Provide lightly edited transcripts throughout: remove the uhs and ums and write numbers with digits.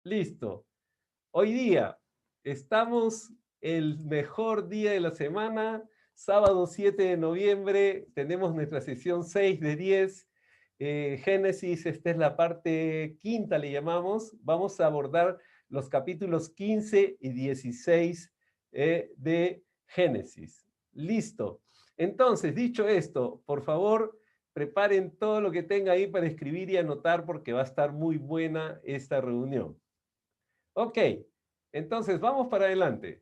Listo. Hoy día estamos el mejor día de la semana, sábado 7 de noviembre, tenemos nuestra sesión 6 de 10. Génesis, esta es la parte quinta, le llamamos. Vamos a abordar los capítulos 15 y 16 de Génesis. Listo. Entonces, dicho esto, por favor, preparen todo lo que tenga ahí para escribir y anotar porque va a estar muy buena esta reunión. Ok, entonces vamos para adelante.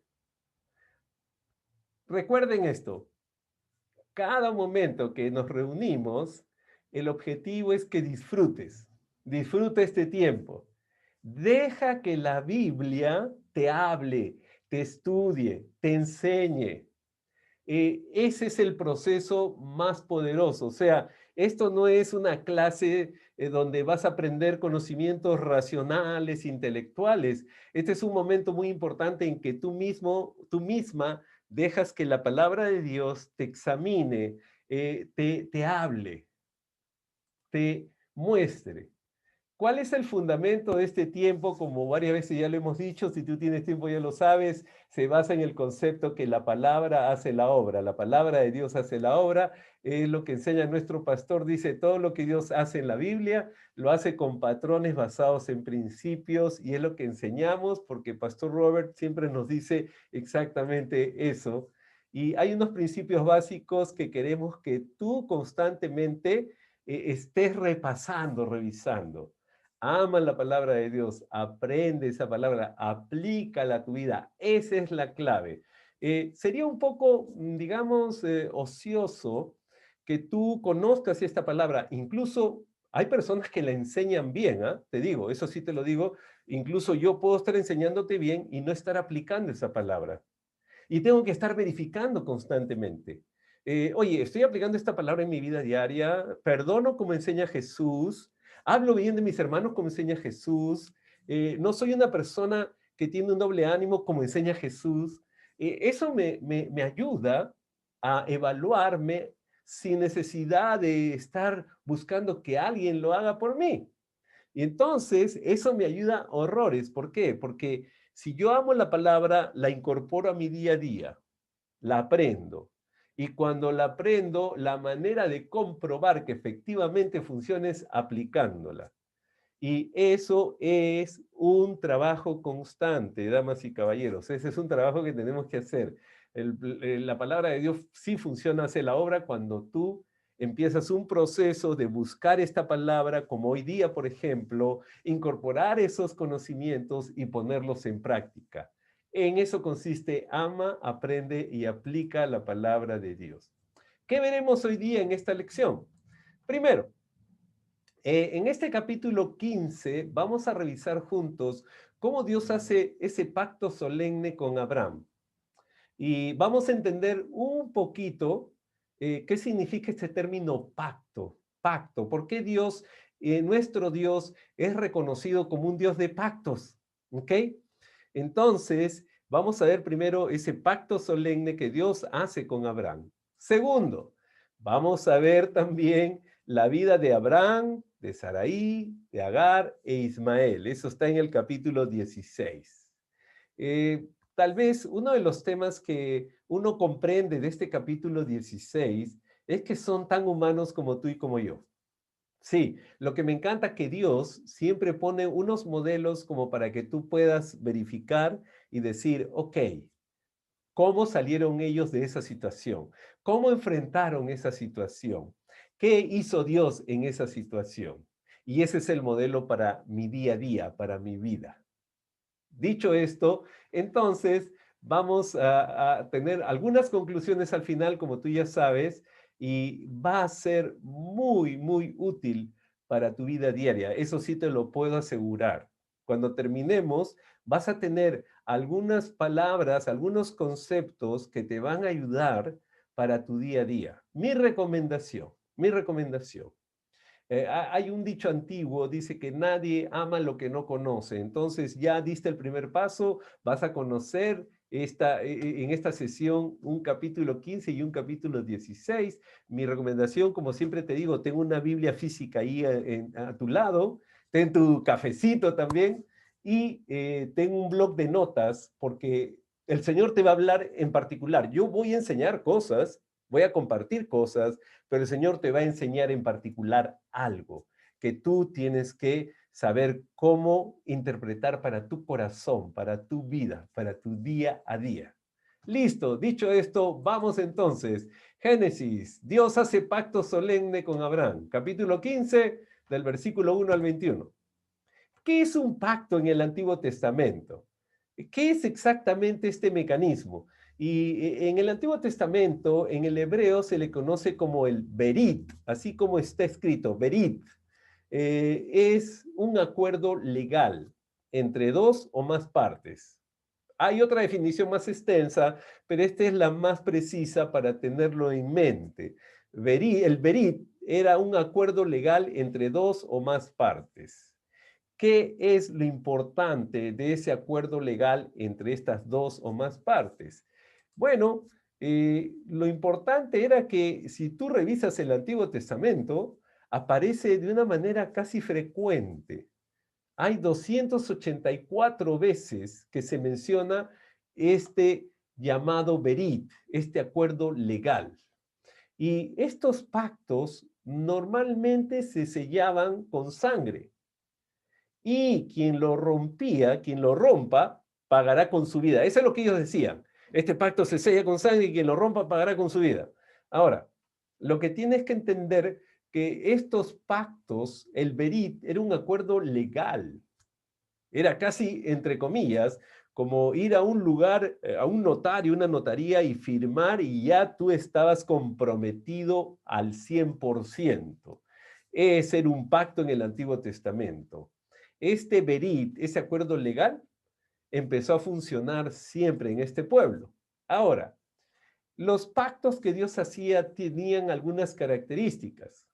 Recuerden esto, cada momento que nos reunimos, el objetivo es que disfruta este tiempo. Deja que la Biblia te hable, te estudie, te enseñe. Ese es el proceso más poderoso. O sea, esto no es una clase donde vas a aprender conocimientos racionales, intelectuales. Este es un momento muy importante en que tú mismo, tú misma, dejas que la palabra de Dios te examine, te hable, te muestre. ¿Cuál es el fundamento de este tiempo? Como varias veces ya lo hemos dicho, si tú tienes tiempo ya lo sabes, se basa en el concepto que la palabra hace la obra, la palabra de Dios hace la obra, es lo que enseña nuestro pastor, dice todo lo que Dios hace en la Biblia, lo hace con patrones basados en principios y es lo que enseñamos porque Pastor Robert siempre nos dice exactamente eso. Y hay unos principios básicos que queremos que tú constantemente estés repasando, revisando. Ama la palabra de Dios, aprende esa palabra, aplícala a tu vida. Esa es la clave. Sería un poco, digamos, ocioso que tú conozcas esta palabra. Incluso hay personas que la enseñan bien, ¿ah? Te digo, eso sí te lo digo. Incluso yo puedo estar enseñándote bien y no estar aplicando esa palabra. Y tengo que estar verificando constantemente. Oye, estoy aplicando esta palabra en mi vida diaria, perdono como enseña Jesús, hablo bien de mis hermanos como enseña Jesús, no soy una persona que tiene un doble ánimo como enseña Jesús. Eso me ayuda a evaluarme sin necesidad de estar buscando que alguien lo haga por mí. Y entonces eso me ayuda horrores. ¿Por qué? Porque si yo amo la palabra, la incorporo a mi día a día, la aprendo. Y cuando la aprendo, la manera de comprobar que efectivamente funciona es aplicándola. Y eso es un trabajo constante, damas y caballeros. Ese es un trabajo que tenemos que hacer. La palabra de Dios sí funciona, hace la obra cuando tú empiezas un proceso de buscar esta palabra, como hoy día, por ejemplo, incorporar esos conocimientos y ponerlos en práctica. En eso consiste ama, aprende y aplica la palabra de Dios. ¿Qué veremos hoy día en esta lección? Primero, en este capítulo 15 vamos a revisar juntos cómo Dios hace ese pacto solemne con Abraham. Y vamos a entender un poquito qué significa este término pacto. Pacto. ¿Por qué Dios, nuestro Dios, es reconocido como un Dios de pactos? ¿Ok? Entonces, vamos a ver primero ese pacto solemne que Dios hace con Abraham. Segundo, vamos a ver también la vida de Abraham, de Saraí, de Agar e Ismael. Eso está en el capítulo 16. Tal vez uno de los temas que uno comprende de este capítulo 16 es que son tan humanos como tú y como yo. Sí, lo que me encanta que Dios siempre pone unos modelos como para que tú puedas verificar y decir, ok, ¿cómo salieron ellos de esa situación? ¿Cómo enfrentaron esa situación? ¿Qué hizo Dios en esa situación? Y ese es el modelo para mi día a día, para mi vida. Dicho esto, entonces vamos a tener algunas conclusiones al final, como tú ya sabes, y va a ser muy, muy útil para tu vida diaria. Eso sí te lo puedo asegurar. Cuando terminemos, vas a tener algunas palabras, algunos conceptos que te van a ayudar para tu día a día. Mi recomendación. Hay un dicho antiguo, dice que nadie ama lo que no conoce. Entonces ya diste el primer paso, vas a conocer en esta sesión un capítulo 15 y un capítulo 16. Mi recomendación, como siempre te digo, tengo una Biblia física ahí a tu lado, ten tu cafecito también y tengo un blog de notas porque el Señor te va a hablar en particular. Yo voy a enseñar cosas, voy a compartir cosas, pero el Señor te va a enseñar en particular algo que tú tienes que saber cómo interpretar para tu corazón, para tu vida, para tu día a día. Listo, dicho esto, vamos entonces. Génesis, Dios hace pacto solemne con Abraham, capítulo 15, del versículo 1 al 21. ¿Qué es un pacto en el Antiguo Testamento? ¿Qué es exactamente este mecanismo? Y en el Antiguo Testamento, en el hebreo, se le conoce como el berit, así como está escrito, berit. Es un acuerdo legal entre dos o más partes. Hay otra definición más extensa, pero esta es la más precisa para tenerlo en mente. El berit era un acuerdo legal entre dos o más partes. ¿Qué es lo importante de ese acuerdo legal entre estas dos o más partes? Bueno, lo importante era que si tú revisas el Antiguo Testamento, aparece de una manera casi frecuente. Hay 284 veces que se menciona este llamado berit, este acuerdo legal. Y estos pactos normalmente se sellaban con sangre. Y quien lo rompía, quien lo rompa, pagará con su vida. Eso es lo que ellos decían. Este pacto se sella con sangre y quien lo rompa pagará con su vida. Ahora, lo que tienes que entender que estos pactos, el berit, era un acuerdo legal. Era casi, entre comillas, como ir a un lugar, a un notario, una notaría y firmar y ya tú estabas comprometido al 100%. Ese era un pacto en el Antiguo Testamento. Este berit, ese acuerdo legal, empezó a funcionar siempre en este pueblo. Ahora, los pactos que Dios hacía tenían algunas características.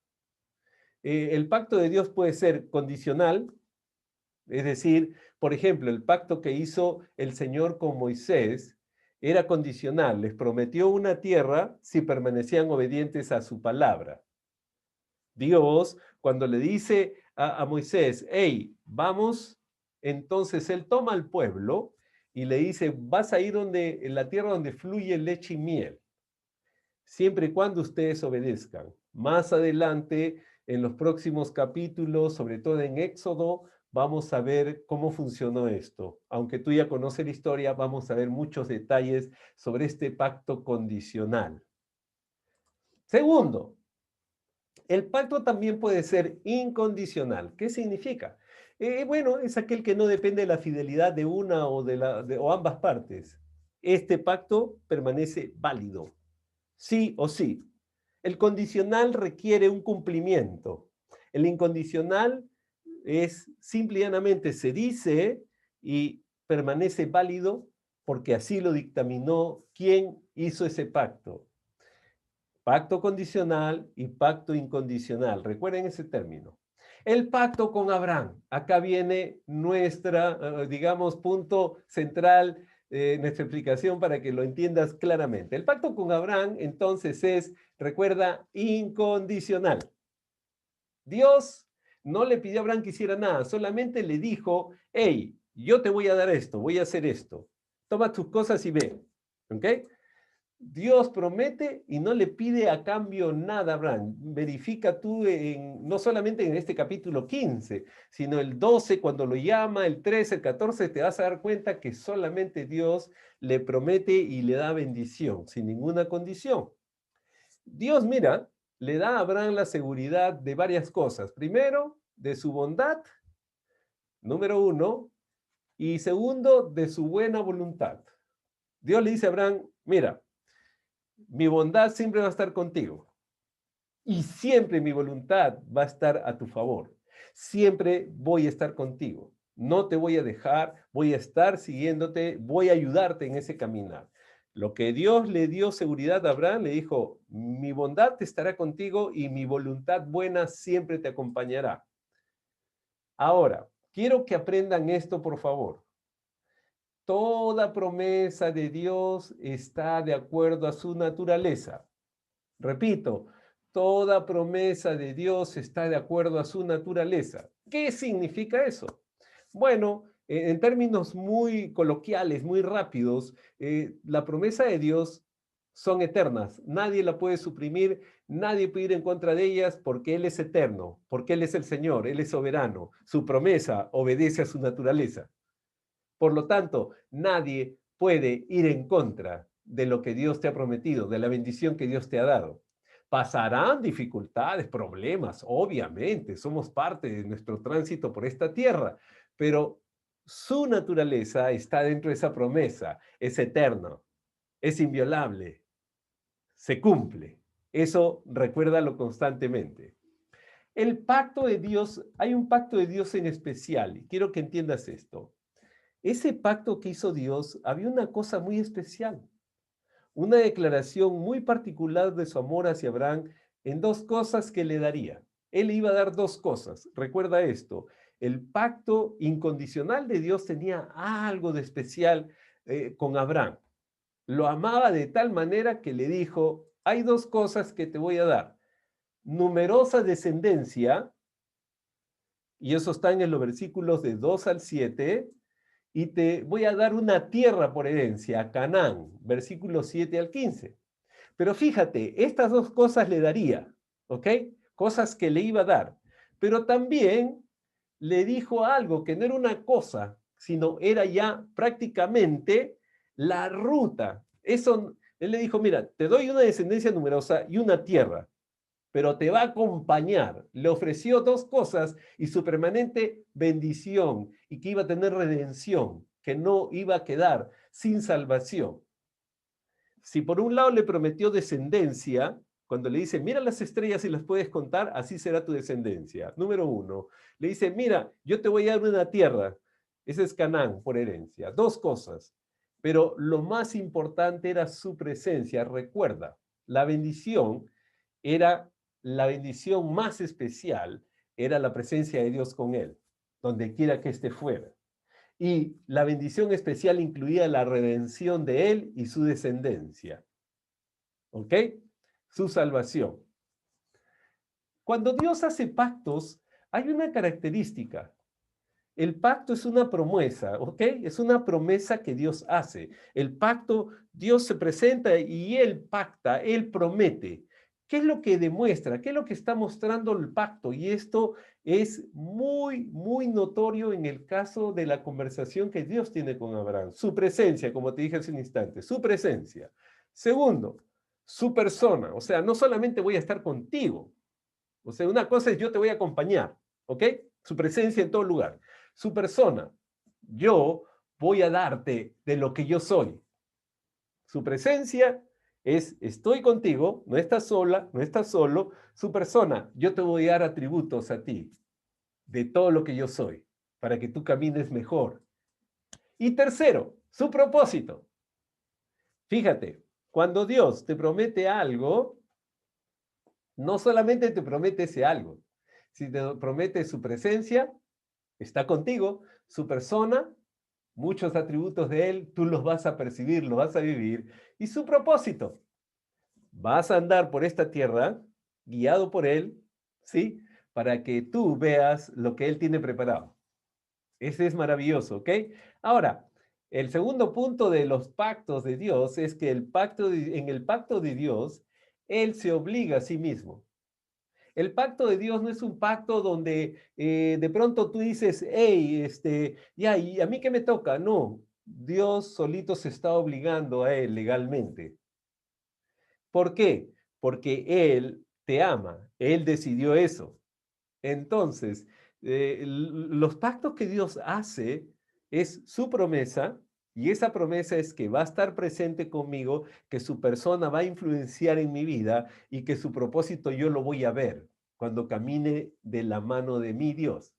El pacto de Dios puede ser condicional, es decir, por ejemplo, el pacto que hizo el Señor con Moisés era condicional. Les prometió una tierra si permanecían obedientes a su palabra. Dios, cuando le dice a Moisés, hey, vamos, entonces él toma al pueblo y le dice, vas a ir en la tierra donde fluye leche y miel, siempre y cuando ustedes obedezcan. Más adelante, en los próximos capítulos, sobre todo en Éxodo, vamos a ver cómo funcionó esto. Aunque tú ya conoces la historia, vamos a ver muchos detalles sobre este pacto condicional. Segundo, el pacto también puede ser incondicional. ¿Qué significa? Bueno, es aquel que no depende de la fidelidad de una o ambas partes. Este pacto permanece válido, sí o sí. El condicional requiere un cumplimiento. El incondicional es simple y llanamente se dice y permanece válido porque así lo dictaminó quien hizo ese pacto. Pacto condicional y pacto incondicional. Recuerden ese término. El pacto con Abraham. Acá viene nuestra, digamos, punto central, nuestra explicación para que lo entiendas claramente. El pacto con Abraham, entonces, es, recuerda, incondicional. Dios no le pidió a Abraham que hiciera nada, solamente le dijo, hey, yo te voy a dar esto, voy a hacer esto. Toma tus cosas y ve. ¿Ok? Dios promete y no le pide a cambio nada a Abraham. Verifica tú no solamente en este capítulo 15, sino el 12 cuando lo llama, el 13, el 14, te vas a dar cuenta que solamente Dios le promete y le da bendición, sin ninguna condición. Dios, mira, le da a Abraham la seguridad de varias cosas. Primero, de su bondad, número uno, y segundo, de su buena voluntad. Dios le dice a Abraham, mira, mi bondad siempre va a estar contigo y siempre mi voluntad va a estar a tu favor. Siempre voy a estar contigo. No te voy a dejar, voy a estar siguiéndote, voy a ayudarte en ese caminar. Lo que Dios le dio seguridad a Abraham, le dijo, mi bondad te estará contigo y mi voluntad buena siempre te acompañará. Ahora, quiero que aprendan esto, por favor. Toda promesa de Dios está de acuerdo a su naturaleza. Repito, toda promesa de Dios está de acuerdo a su naturaleza. ¿Qué significa eso? Bueno, En términos muy coloquiales, muy rápidos, la promesa de Dios son eternas. Nadie la puede suprimir, nadie puede ir en contra de ellas porque Él es eterno, porque Él es el Señor, Él es soberano. Su promesa obedece a su naturaleza. Por lo tanto, nadie puede ir en contra de lo que Dios te ha prometido, de la bendición que Dios te ha dado. Pasarán dificultades, problemas, obviamente, somos parte de nuestro tránsito por esta tierra, pero su naturaleza está dentro de esa promesa, es eterno, es inviolable, se cumple. Eso recuérdalo constantemente. El pacto de Dios, hay un pacto de Dios en especial, y quiero que entiendas esto. Ese pacto que hizo Dios, había una cosa muy especial, una declaración muy particular de su amor hacia Abraham en dos cosas que le daría. Él le iba a dar dos cosas. Recuerda esto, el pacto incondicional de Dios tenía algo de especial con Abraham. Lo amaba de tal manera que le dijo, hay dos cosas que te voy a dar. Numerosa descendencia, y eso está en los versículos de 2 al 7, y te voy a dar una tierra por herencia, Canaán, versículos 7 al 15. Pero fíjate, estas dos cosas le daría, ¿ok? Cosas que le iba a dar. Pero también le dijo algo que no era una cosa, sino era ya prácticamente la ruta. Eso, él le dijo, mira, te doy una descendencia numerosa y una tierra, pero te va a acompañar. Le ofreció dos cosas y su permanente bendición y que iba a tener redención, que no iba a quedar sin salvación. Si por un lado le prometió descendencia, cuando le dice, mira las estrellas y las puedes contar, así será tu descendencia. Número uno, le dice, mira, yo te voy a dar una tierra. Ese es Canaán por herencia. Dos cosas. Pero lo más importante era su presencia. Recuerda, la bendición era la bendición más especial, era la presencia de Dios con él, donde quiera que éste fuera. Y la bendición especial incluía la redención de él y su descendencia. ¿Ok? Su salvación. Cuando Dios hace pactos, hay una característica. El pacto es una promesa, ¿ok? Es una promesa que Dios hace. El pacto, Dios se presenta y Él pacta, Él promete. ¿Qué es lo que demuestra? ¿Qué es lo que está mostrando el pacto? Y esto es muy, muy notorio en el caso de la conversación que Dios tiene con Abraham. Su presencia, como te dije hace un instante, su presencia. Segundo, su persona. O sea, no solamente voy a estar contigo. O sea, una cosa es yo te voy a acompañar, ¿ok? Su presencia en todo lugar. Su persona, yo voy a darte de lo que yo soy. Su presencia es, estoy contigo, no estás sola, no estás solo. Su persona, yo te voy a dar atributos a ti, de todo lo que yo soy, para que tú camines mejor. Y tercero, su propósito. Fíjate, cuando Dios te promete algo, no solamente te promete ese algo, si te promete su presencia, está contigo, su persona, muchos atributos de él, tú los vas a percibir, los vas a vivir, y su propósito, vas a andar por esta tierra guiado por él, ¿sí? Para que tú veas lo que él tiene preparado. Ese es maravilloso, ¿ok? Ahora, el segundo punto de los pactos de Dios es que en el pacto de Dios, él se obliga a sí mismo. El pacto de Dios no es un pacto donde de pronto tú dices, hey, ya, ¿y a mí qué me toca? No, Dios solito se está obligando a él legalmente. ¿Por qué? Porque Él te ama, Él decidió eso. Entonces, los pactos que Dios hace es su promesa, y esa promesa es que va a estar presente conmigo, que su persona va a influenciar en mi vida y que su propósito yo lo voy a ver cuando camine de la mano de mi Dios.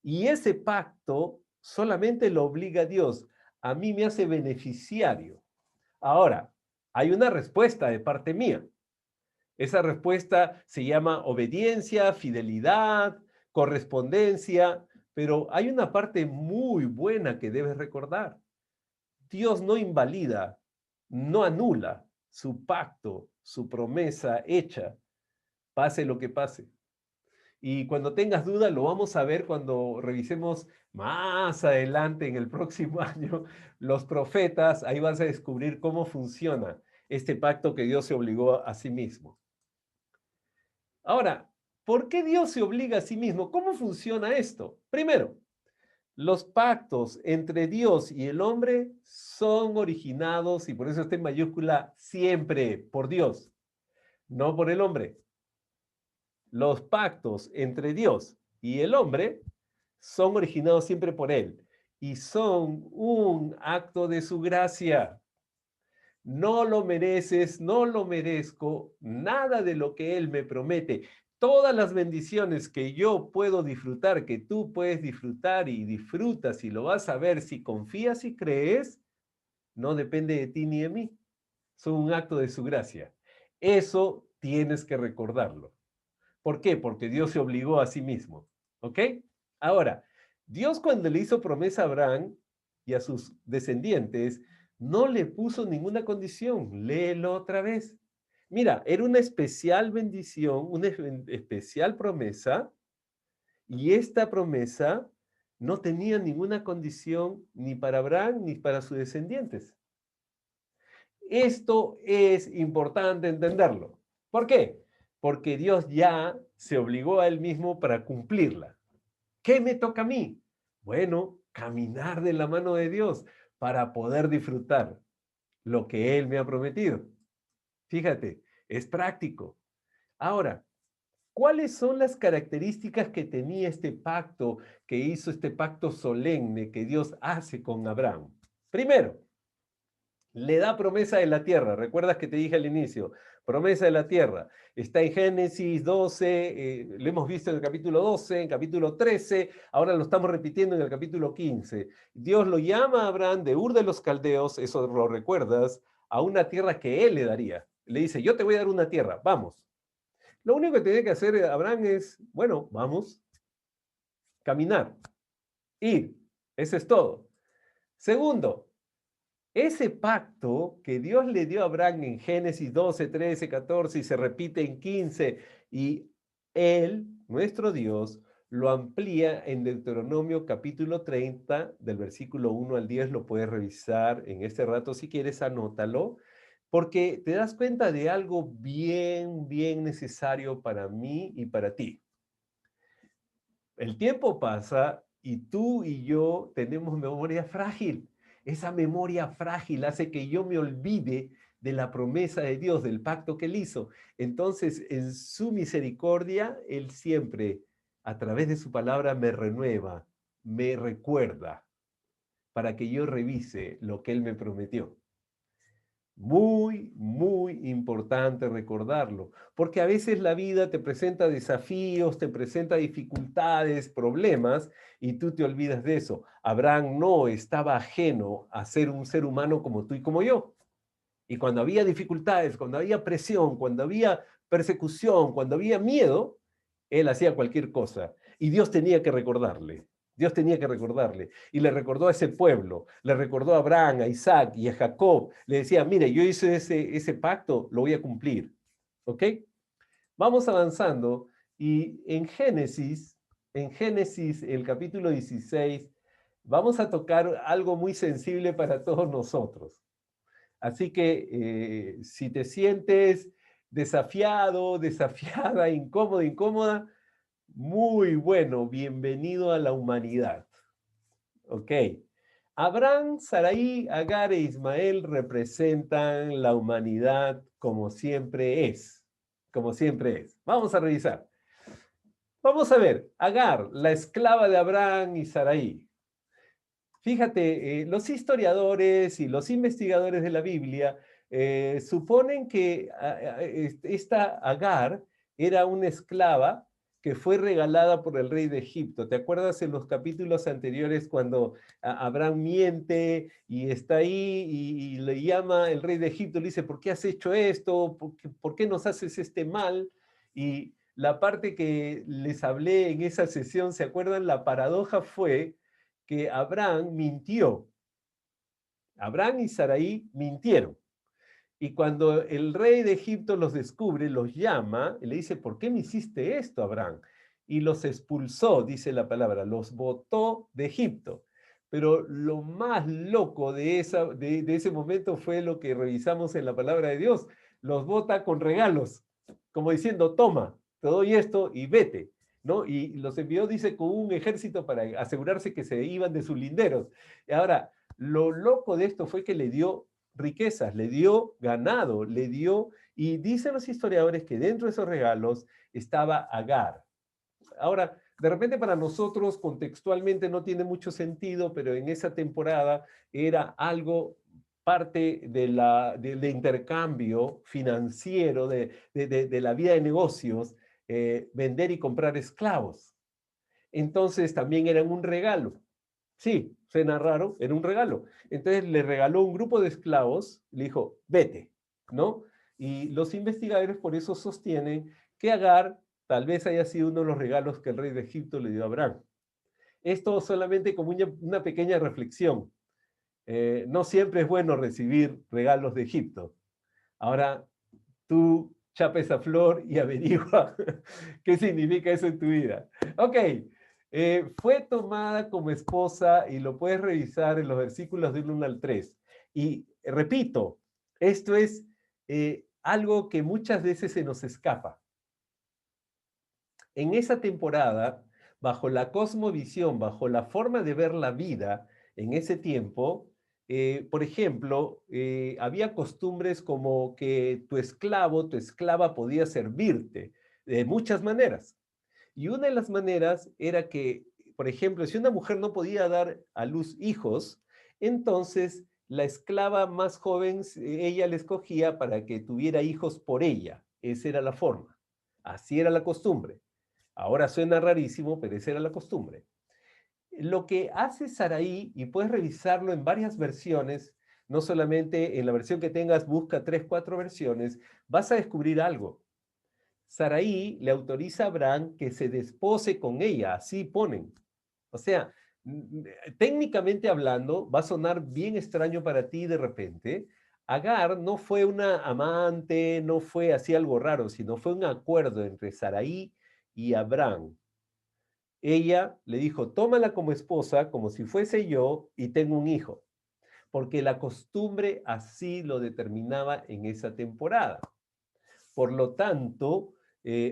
Y ese pacto solamente lo obliga a Dios, a mí me hace beneficiario. Ahora, hay una respuesta de parte mía. Esa respuesta se llama obediencia, fidelidad, correspondencia, pero hay una parte muy buena que debes recordar. Dios no invalida, no anula su pacto, su promesa hecha, pase lo que pase. Y cuando tengas duda, lo vamos a ver cuando revisemos más adelante en el próximo año los profetas. Ahí vas a descubrir cómo funciona este pacto que Dios se obligó a sí mismo. Ahora, ¿por qué Dios se obliga a sí mismo? ¿Cómo funciona esto? Primero, los pactos entre Dios y el hombre son originados, y por eso está en mayúscula, siempre por Dios, no por el hombre. Los pactos entre Dios y el hombre son originados siempre por Él y son un acto de su gracia. No lo mereces, no lo merezco, nada de lo que Él me promete. Todas las bendiciones que yo puedo disfrutar, que tú puedes disfrutar y disfrutas y lo vas a ver si confías y crees, no depende de ti ni de mí. Son un acto de su gracia. Eso tienes que recordarlo. ¿Por qué? Porque Dios se obligó a sí mismo. ¿Ok? Ahora, Dios cuando le hizo promesa a Abraham y a sus descendientes, no le puso ninguna condición. Léelo otra vez. Mira, era una especial bendición, una especial promesa, y esta promesa no tenía ninguna condición ni para Abraham ni para sus descendientes. Esto es importante entenderlo. ¿Por qué? Porque Dios ya se obligó a él mismo para cumplirla. ¿Qué me toca a mí? Bueno, caminar de la mano de Dios para poder disfrutar lo que Él me ha prometido. Fíjate, es práctico. Ahora, ¿cuáles son las características que tenía este pacto, que hizo este pacto solemne que Dios hace con Abraham? Primero, le da promesa de la tierra. ¿Recuerdas que te dije al inicio? Promesa de la tierra. Está en Génesis 12, lo hemos visto en el capítulo 12, en capítulo 13, ahora lo estamos repitiendo en el capítulo 15. Dios lo llama a Abraham de Ur de los Caldeos, eso lo recuerdas, a una tierra que él le daría. Le dice, yo te voy a dar una tierra, vamos. Lo único que tiene que hacer Abraham es, bueno, vamos, caminar, ir. Eso es todo. Segundo, ese pacto que Dios le dio a Abraham en Génesis 12, 13, 14 y se repite en 15, y Él, nuestro Dios, lo amplía en Deuteronomio capítulo 30, del versículo 1 al 10, lo puedes revisar en este rato si quieres, anótalo, porque te das cuenta de algo bien, bien necesario para mí y para ti. El tiempo pasa y tú y yo tenemos memoria frágil. Esa memoria frágil hace que yo me olvide de la promesa de Dios, del pacto que Él hizo. Entonces, en su misericordia, Él siempre, a través de su palabra, me renueva, me recuerda, para que yo revise lo que Él me prometió. Muy, muy importante recordarlo, porque a veces la vida te presenta desafíos, te presenta dificultades, problemas, y tú te olvidas de eso. Abraham no estaba ajeno a ser un ser humano como tú y como yo. Y cuando había dificultades, cuando había presión, cuando había persecución, cuando había miedo, él hacía cualquier cosa. Y Dios tenía que recordarle. Dios tenía que recordarle. Y le recordó a ese pueblo, le recordó a Abraham, a Isaac y a Jacob. Le decía, mire, yo hice ese pacto, lo voy a cumplir. ¿Ok? Vamos avanzando. Y en Génesis, el capítulo 16, vamos a tocar algo muy sensible para todos nosotros. Así que si te sientes desafiado, desafiada, incómodo, incómoda, muy bueno, bienvenido a la humanidad. Ok. Abraham, Sarai, Agar e Ismael representan la humanidad como siempre es. Como siempre es. Vamos a revisar. Vamos a ver, Agar, la esclava de Abraham y Sarai. Fíjate, los historiadores y los investigadores de la Biblia suponen que esta Agar era una esclava que fue regalada por el rey de Egipto. ¿Te acuerdas en los capítulos anteriores cuando Abraham miente y está ahí y le llama el rey de Egipto, le dice, ¿por qué has hecho esto? ¿Por qué nos haces este mal? Y la parte que les hablé en esa sesión, ¿se acuerdan? La paradoja fue que Abraham mintió. Abraham y Sarai mintieron. Y cuando el rey de Egipto los descubre, los llama y le dice, ¿por qué me hiciste esto, Abraham? y los expulsó, dice la palabra, los botó de Egipto. Pero lo más loco de ese momento fue lo que revisamos en la palabra de Dios. Los bota con regalos, como diciendo, toma, te doy esto y vete, ¿no? Y los envió, dice, con un ejército para asegurarse que se iban de sus linderos. Ahora, lo loco de esto fue que le dio riquezas, le dio ganado, le dio, y dicen los historiadores que dentro de esos regalos estaba Agar. Ahora, de repente para nosotros contextualmente no tiene mucho sentido, pero en esa temporada era algo parte de intercambio financiero, de la vida de negocios, vender y comprar esclavos. Entonces también eran un regalo. Sí, suena raro, era un regalo. Entonces le regaló un grupo de esclavos, le dijo, vete, ¿no? Y los investigadores por eso sostienen que Agar tal vez haya sido uno de los regalos que el rey de Egipto le dio a Abraham. Esto solamente como una pequeña reflexión. No siempre es bueno recibir regalos de Egipto. Ahora, tú chapa esa flor y averigua qué significa eso en tu vida. Ok, fue tomada como esposa y lo puedes revisar en los versículos del 1 al 3. Y repito, esto es algo que muchas veces se nos escapa. En esa temporada, bajo la cosmovisión, bajo la forma de ver la vida en ese tiempo, por ejemplo, había costumbres como que tu esclavo, tu esclava podía servirte de muchas maneras. Y una de las maneras era que, por ejemplo, si una mujer no podía dar a luz hijos, entonces la esclava más joven, ella le escogía para que tuviera hijos por ella. Esa era la forma. Así era la costumbre. Ahora suena rarísimo, pero esa era la costumbre. Lo que hace Saraí, y puedes revisarlo en varias versiones, no solamente en la versión que tengas, busca 3, 4 versiones, vas a descubrir algo. Saraí le autoriza a Abraham que se despose con ella, así ponen. O sea, técnicamente hablando, va a sonar bien extraño para ti de repente. Agar no fue una amante, no fue así algo raro, sino fue un acuerdo entre Saraí y Abraham. Ella le dijo, tómala como esposa, como si fuese yo, y tengo un hijo, porque la costumbre así lo determinaba en esa temporada. Por lo tanto,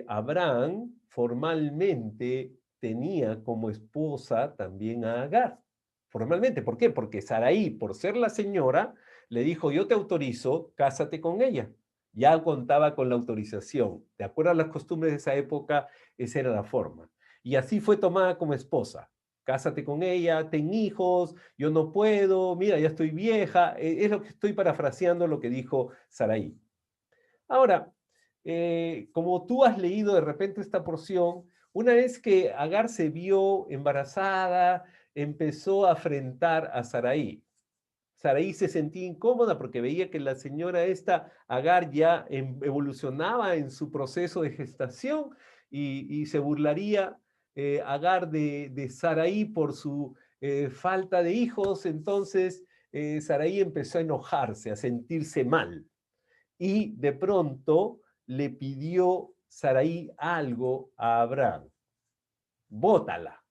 Abraham formalmente tenía como esposa también a Agar. Formalmente, ¿por qué? Porque Saraí, por ser la señora, le dijo, yo te autorizo, cásate con ella. Ya contaba con la autorización. De acuerdo a las costumbres de esa época, esa era la forma. Y así fue tomada como esposa. Cásate con ella, ten hijos, yo no puedo, mira, ya estoy vieja. Es lo que estoy parafraseando lo que dijo Saraí. Ahora, como tú has leído de repente esta porción, una vez que Agar se vio embarazada, empezó a afrentar a Saraí. Saraí se sentía incómoda porque veía que la señora esta, Agar, ya evolucionaba en su proceso de gestación y se burlaría Agar de Saraí por su falta de hijos. Entonces, Saraí empezó a enojarse, a sentirse mal. Y de pronto le pidió Saraí algo a Abraham. Bótala,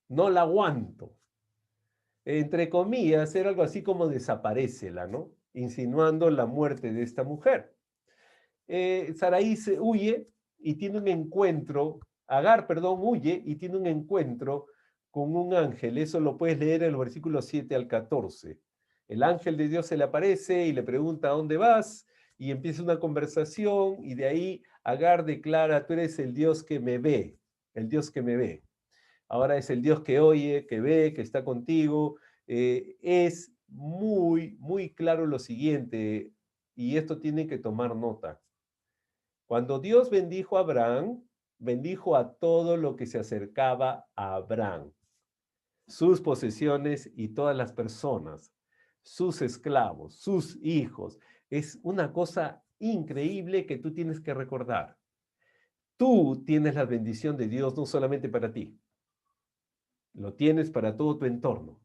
no la aguanto. Entre comillas, era algo así como desaparécela, ¿no? Insinuando la muerte de esta mujer. Saraí se huye y tiene un encuentro, Agar, perdón, huye y tiene un encuentro con un ángel. Eso lo puedes leer en los versículos 7 al 14. El ángel de Dios se le aparece y le pregunta, ¿a dónde vas? Y empieza una conversación y de ahí Agar declara, tú eres el Dios que me ve, el Dios que me ve. Ahora es el Dios que oye, que ve, que está contigo. Es muy, muy claro lo siguiente, y esto tiene que tomar nota. Cuando Dios bendijo a Abraham, bendijo a todo lo que se acercaba a Abraham, sus posesiones y todas las personas, sus esclavos, sus hijos. Es una cosa increíble que tú tienes que recordar. Tú tienes la bendición de Dios no solamente para ti, lo tienes para todo tu entorno.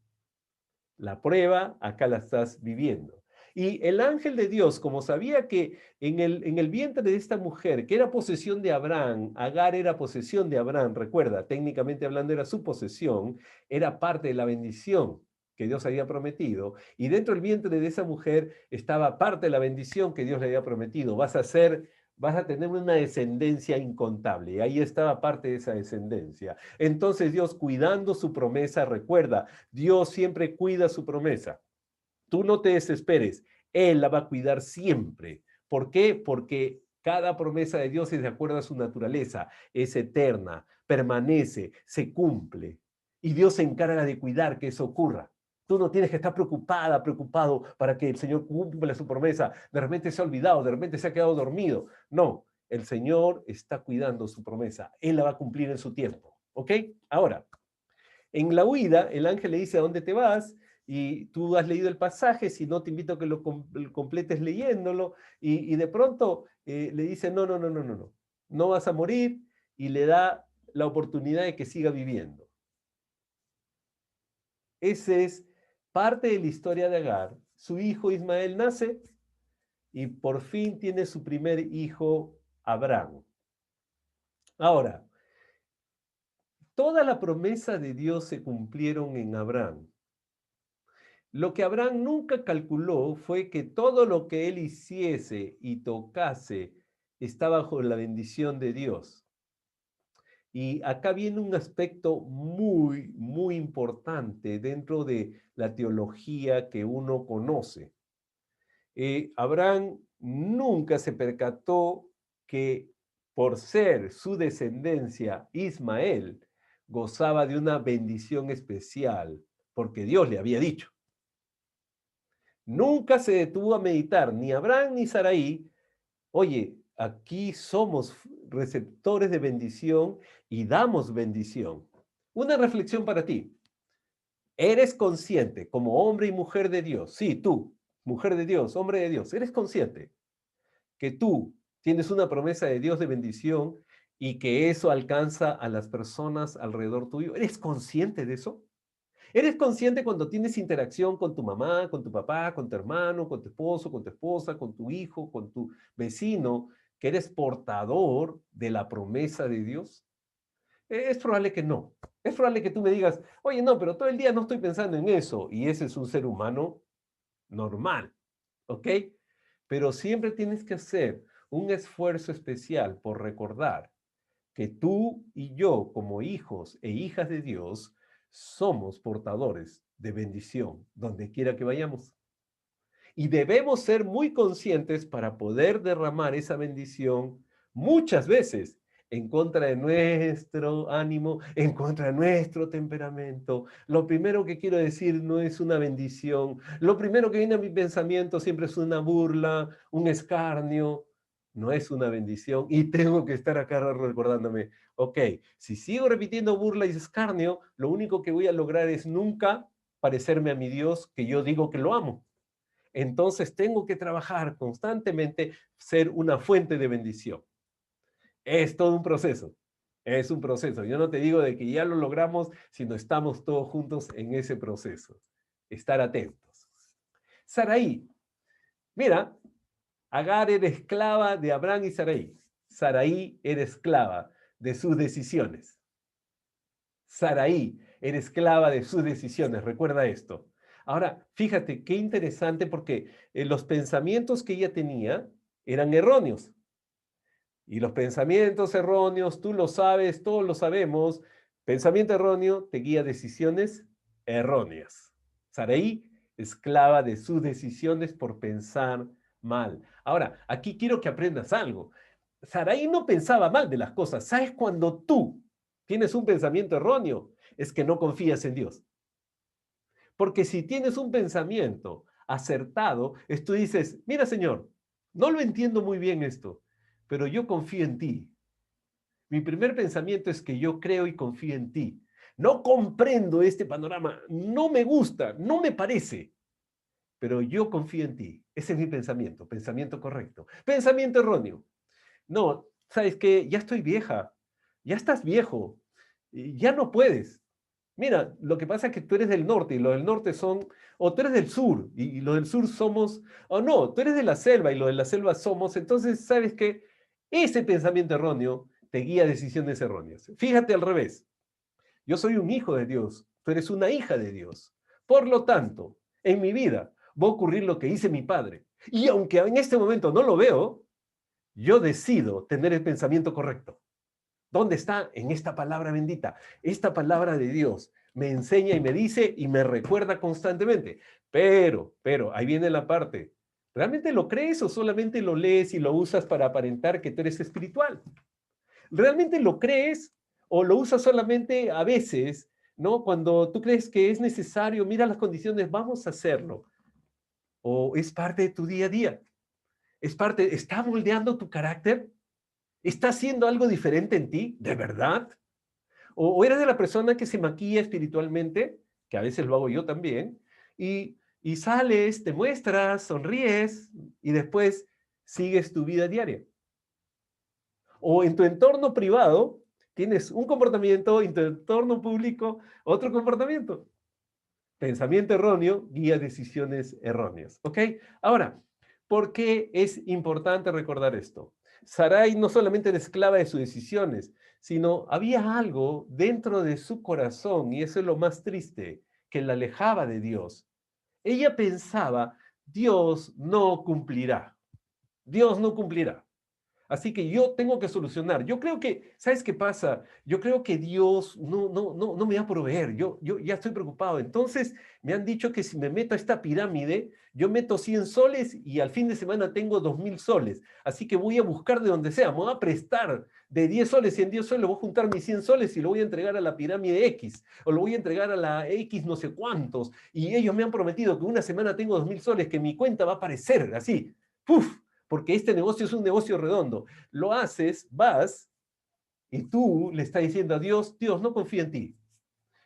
La prueba acá la estás viviendo. Y el ángel de Dios, como sabía que en el vientre de esta mujer, que era posesión de Abraham, Agar era posesión de Abraham, recuerda, técnicamente hablando era su posesión, era parte de la bendición que Dios había prometido, y dentro del vientre de esa mujer estaba parte de la bendición que Dios le había prometido. Vas a tener una descendencia incontable, y ahí estaba parte de esa descendencia. Entonces Dios, cuidando su promesa, recuerda, Dios siempre cuida su promesa. Tú no te desesperes, Él la va a cuidar siempre. ¿Por qué? Porque cada promesa de Dios es de acuerdo a su naturaleza, es eterna, permanece, se cumple. Y Dios se encarga de cuidar que eso ocurra. Tú no tienes que estar preocupado para que el Señor cumpla su promesa. De repente se ha olvidado, de repente se ha quedado dormido. No, el Señor está cuidando su promesa. Él la va a cumplir en su tiempo. ¿Ok? Ahora, en la huida, el ángel le dice: ¿a dónde te vas? Y tú has leído el pasaje, si no te invito a que lo completes leyéndolo, y de pronto le dice: no, no, no, no, no, no, no vas a morir, y le da la oportunidad de que siga viviendo. Ese es parte de la historia de Agar. Su hijo Ismael nace y por fin tiene su primer hijo, Abraham. Ahora, toda la promesa de Dios se cumplieron en Abraham. Lo que Abraham nunca calculó fue que todo lo que él hiciese y tocase está bajo la bendición de Dios. Y acá viene un aspecto muy, muy importante dentro de la teología que uno conoce. Abraham nunca se percató que por ser su descendencia Ismael gozaba de una bendición especial, porque Dios le había dicho. Nunca se detuvo a meditar, ni Abraham ni Saraí. Oye, aquí somos receptores de bendición y damos bendición. Una reflexión para ti. ¿Eres consciente como hombre y mujer de Dios? Sí, tú, mujer de Dios, hombre de Dios, ¿eres consciente que tú tienes una promesa de Dios de bendición y que eso alcanza a las personas alrededor tuyo? ¿Eres consciente de eso? ¿Eres consciente cuando tienes interacción con tu mamá, con tu papá, con tu hermano, con tu esposo, con tu esposa, con tu hijo, con tu vecino, que eres portador de la promesa de Dios? Es probable que no. Es probable que tú me digas: oye, no, pero todo el día no estoy pensando en eso. Y ese es un ser humano normal, ¿ok? Pero siempre tienes que hacer un esfuerzo especial por recordar que tú y yo, como hijos e hijas de Dios, somos portadores de bendición donde quiera que vayamos. Y debemos ser muy conscientes para poder derramar esa bendición muchas veces en contra de nuestro ánimo, en contra de nuestro temperamento. Lo primero que quiero decir no es una bendición. Lo primero que viene a mi pensamiento siempre es una burla, un escarnio. No es una bendición, y tengo que estar acá recordándome: ok, si sigo repitiendo burla y escarnio, lo único que voy a lograr es nunca parecerme a mi Dios, que yo digo que lo amo. Entonces tengo que trabajar constantemente, ser una fuente de bendición. Es todo un proceso. Es un proceso. Yo no te digo de que ya lo logramos, sino estamos todos juntos en ese proceso. Estar atentos. Saraí. Mira, Agar era esclava de Abraham y Saraí. Saraí era esclava de sus decisiones. Saraí era esclava de sus decisiones. Recuerda esto. Ahora, fíjate qué interesante, porque los pensamientos que ella tenía eran erróneos. Y los pensamientos erróneos, tú lo sabes, todos lo sabemos. Pensamiento erróneo te guía a decisiones erróneas. Saraí, esclava de sus decisiones por pensar mal. Ahora, aquí quiero que aprendas algo. Saraí no pensaba mal de las cosas. ¿Sabes cuando tú tienes un pensamiento erróneo? Es que no confías en Dios. Porque si tienes un pensamiento acertado, tú dices: mira, Señor, no lo entiendo muy bien esto, pero yo confío en ti. Mi primer pensamiento es que yo creo y confío en ti. No comprendo este panorama, no me gusta, no me parece, pero yo confío en ti. Ese es mi pensamiento, pensamiento correcto. Pensamiento erróneo: no, ¿sabes qué? Ya estoy vieja, ya estás viejo, ya no puedes. Mira, lo que pasa es que tú eres del norte y los del norte son, o tú eres del sur y los del sur somos, o no, tú eres de la selva y los de la selva somos, entonces sabes que ese pensamiento erróneo te guía a decisiones erróneas. Fíjate al revés, yo soy un hijo de Dios, tú eres una hija de Dios. Por lo tanto, en mi vida va a ocurrir lo que hice mi padre. Y aunque en este momento no lo veo, yo decido tener el pensamiento correcto. ¿Dónde está? En esta palabra bendita. Esta palabra de Dios me enseña y me dice y me recuerda constantemente. Pero, ahí viene la parte. ¿Realmente lo crees o solamente lo lees y lo usas para aparentar que tú eres espiritual? ¿Realmente lo crees o lo usas solamente a veces, ¿no? Cuando tú crees que es necesario, mira las condiciones, vamos a hacerlo. O es parte de tu día a día. Es parte, ¿está moldeando tu carácter? ¿Está haciendo algo diferente en ti? ¿De verdad? O eres de la persona que se maquilla espiritualmente, que a veces lo hago yo también, y sales, te muestras, sonríes y después sigues tu vida diaria. O en tu entorno privado tienes un comportamiento, en tu entorno público otro comportamiento. Pensamiento erróneo guía decisiones erróneas. ¿Ok? Ahora, ¿por qué es importante recordar esto? Sarai no solamente era esclava de sus decisiones, sino había algo dentro de su corazón, y eso es lo más triste, que la alejaba de Dios. Ella pensaba, Dios no cumplirá. Dios no cumplirá. Así que yo tengo que solucionar. Yo creo que, ¿sabes qué pasa? Yo creo que Dios no me va a proveer. Yo ya estoy preocupado. Entonces me han dicho que si me meto a esta pirámide, yo meto 100 soles y al fin de semana tengo 2000 soles. Así que voy a buscar de donde sea. Me voy a prestar de 10 soles y en 10 soles voy a juntar mis 100 soles y lo voy a entregar a la pirámide X o lo voy a entregar a la X no sé cuántos. Y ellos me han prometido que una semana tengo 2000 soles, que mi cuenta va a aparecer así. ¡Puf! Porque este negocio es un negocio redondo. Lo haces, vas, y tú le estás diciendo a Dios, Dios, no confío en ti.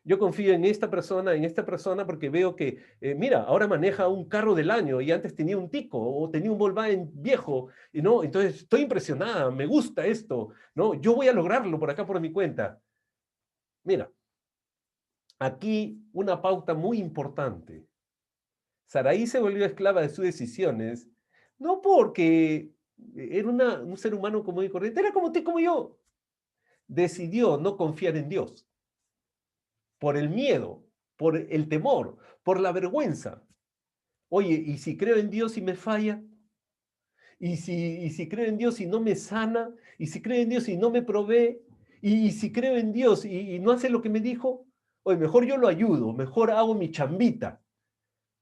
Yo confío en esta persona porque veo que, mira, ahora maneja un carro del año y antes tenía un Tico o tenía un Volkswagen viejo, y no, entonces estoy impresionada, me gusta esto, no, yo voy a lograrlo por acá por mi cuenta. Mira, aquí una pauta muy importante. Saraí se volvió esclava de sus decisiones, no porque era un ser humano común y corriente, era como tú y como yo. Decidió no confiar en Dios por el miedo, por el temor, por la vergüenza. Oye, ¿y si creo en Dios y me falla? ¿Y si creo en Dios y no me sana? ¿Y si creo en Dios y no me provee? ¿Y si creo en Dios y no hace lo que me dijo? Oye, mejor yo lo ayudo, mejor hago mi chambita.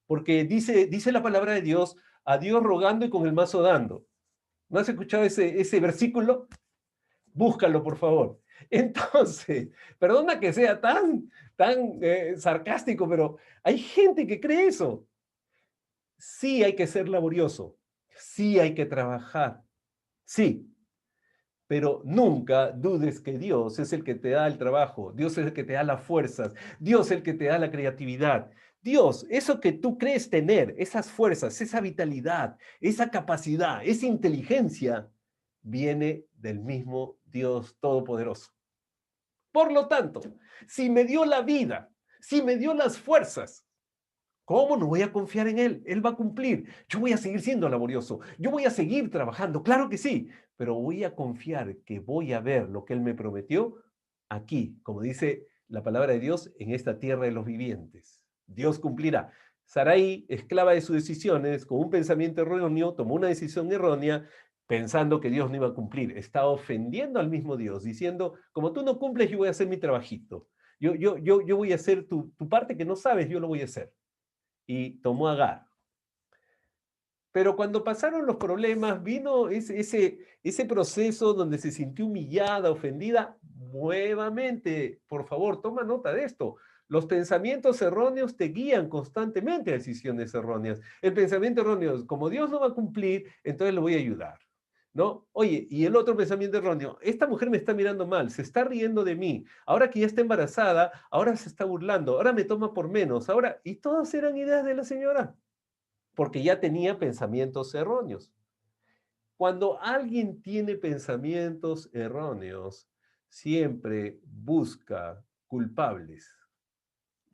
Porque dice la palabra de Dios, a Dios rogando y con el mazo dando. ¿No has escuchado ese versículo? Búscalo, por favor. Entonces, perdona que sea tan sarcástico, pero hay gente que cree eso. Sí hay que ser laborioso, sí hay que trabajar, sí, pero nunca dudes que Dios es el que te da el trabajo, Dios es el que te da las fuerzas, Dios es el que te da la creatividad. Dios, eso que tú crees tener, esas fuerzas, esa vitalidad, esa capacidad, esa inteligencia, viene del mismo Dios Todopoderoso. Por lo tanto, si me dio la vida, si me dio las fuerzas, ¿cómo no voy a confiar en Él? Él va a cumplir. Yo voy a seguir siendo laborioso. Yo voy a seguir trabajando. Claro que sí, pero voy a confiar que voy a ver lo que Él me prometió aquí, como dice la palabra de Dios, en esta tierra de los vivientes. Dios cumplirá. Sarai, esclava de sus decisiones, con un pensamiento erróneo, tomó una decisión errónea pensando que Dios no iba a cumplir. Está ofendiendo al mismo Dios, diciendo, como tú no cumples, yo voy a hacer mi trabajito. Yo voy a hacer tu parte que no sabes, yo lo voy a hacer. Y tomó a Agar. Pero cuando pasaron los problemas, vino ese proceso donde se sintió humillada, ofendida, nuevamente. Por favor, toma nota de esto. Los pensamientos erróneos te guían constantemente a decisiones erróneas. El pensamiento erróneo es, como Dios no va a cumplir, entonces lo voy a ayudar. ¿No? Oye, y el otro pensamiento erróneo, esta mujer me está mirando mal, se está riendo de mí, ahora que ya está embarazada, ahora se está burlando, ahora me toma por menos, ahora, y todas eran ideas de la señora porque ya tenía pensamientos erróneos. Cuando alguien tiene pensamientos erróneos, siempre busca culpables.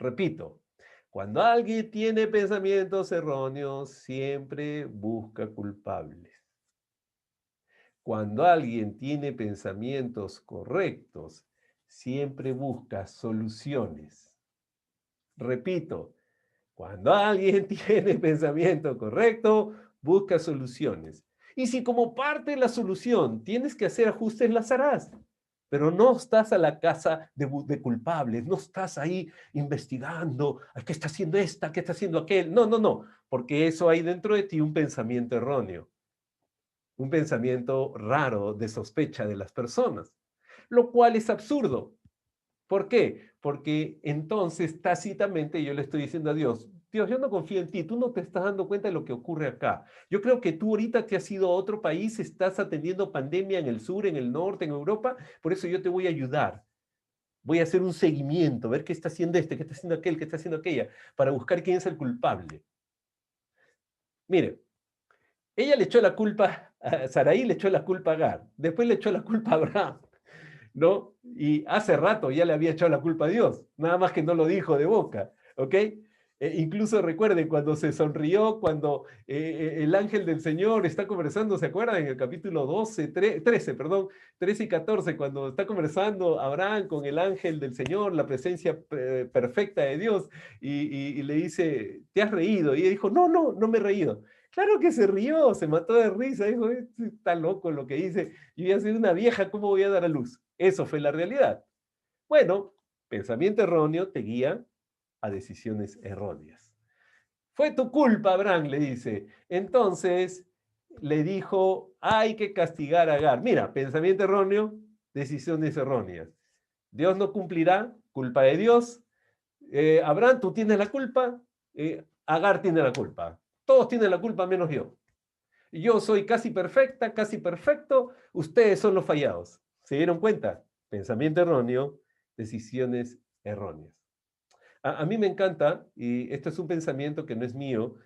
Repito, cuando alguien tiene pensamientos erróneos, siempre busca culpables. Cuando alguien tiene pensamientos correctos, siempre busca soluciones. Repito, cuando alguien tiene pensamiento correcto, busca soluciones. Y si como parte de la solución tienes que hacer ajustes, las harás. Pero no estás a la casa de culpables, no estás ahí investigando, ¿qué está haciendo esta? ¿Qué está haciendo aquel? No, no, no, porque eso hay dentro de ti un pensamiento erróneo, un pensamiento raro de sospecha de las personas, lo cual es absurdo. ¿Por qué? Porque entonces tácitamente yo le estoy diciendo a Dios, Dios, yo no confío en ti, tú no te estás dando cuenta de lo que ocurre acá. Yo creo que tú ahorita te has ido a otro país, estás atendiendo pandemia en el sur, en el norte, en Europa, por eso yo te voy a ayudar. Voy a hacer un seguimiento, ver qué está haciendo este, qué está haciendo aquel, qué está haciendo aquella, para buscar quién es el culpable. Mire, ella le echó la culpa, a Saraí le echó la culpa a Agar, después le echó la culpa a Abraham. ¿No? Y hace rato ya le había echado la culpa a Dios, nada más que no lo dijo de boca, ¿ok? Incluso recuerden cuando se sonrió, cuando el ángel del Señor está conversando, ¿se acuerdan? En el capítulo 13, perdón, 13 y 14, cuando está conversando Abraham con el ángel del Señor, la presencia perfecta de Dios, y le dice, ¿te has reído? Y ella dijo, no, no, no me he reído. Claro que se rió, se mató de risa, dijo, está loco lo que dice, yo voy a ser una vieja, ¿cómo voy a dar a luz? Eso fue la realidad. Bueno, pensamiento erróneo te guía a decisiones erróneas. Fue tu culpa, Abraham, le dice. Entonces le dijo, hay que castigar a Agar. Mira, pensamiento erróneo, decisiones erróneas. Dios no cumplirá, culpa de Dios. Abraham, tú tienes la culpa, Agar tiene la culpa. Todos tienen la culpa menos yo. Yo soy casi perfecta, casi perfecto, ustedes son los fallados. ¿Se dieron cuenta? Pensamiento erróneo, decisiones erróneas. A mí me encanta, y esto es un pensamiento que no es mío,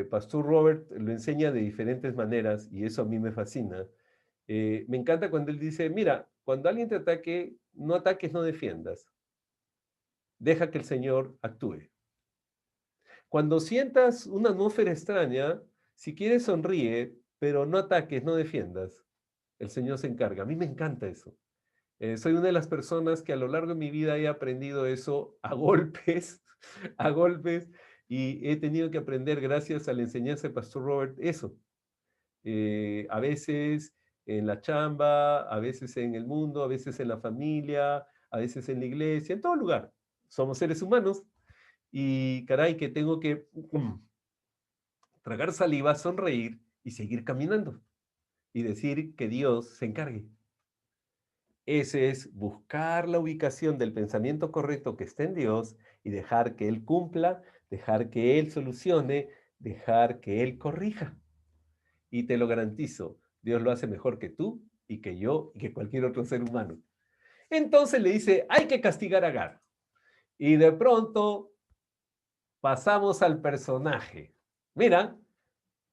Pastor Robert lo enseña de diferentes maneras y eso a mí me fascina. Me encanta cuando él dice, mira, cuando alguien te ataque, no ataques, no defiendas. Deja que el Señor actúe. Cuando sientas una atmósfera extraña, si quieres sonríe, pero no ataques, no defiendas. El Señor se encarga. A mí me encanta eso. Soy una de las personas que a lo largo de mi vida he aprendido eso a golpes, a golpes, y he tenido que aprender, gracias a la enseñanza de Pastor Robert, eso. A veces en la chamba, a veces en el mundo, a veces en la familia, a veces en la iglesia, en todo lugar. Somos seres humanos y caray que tengo que tragar saliva, sonreír y seguir caminando y decir que Dios se encargue. Ese es buscar la ubicación del pensamiento correcto que está en Dios y dejar que Él cumpla, dejar que Él solucione, dejar que Él corrija. Y te lo garantizo, Dios lo hace mejor que tú y que yo y que cualquier otro ser humano. Entonces le dice, hay que castigar a Agar. Y de pronto pasamos al personaje. Mira,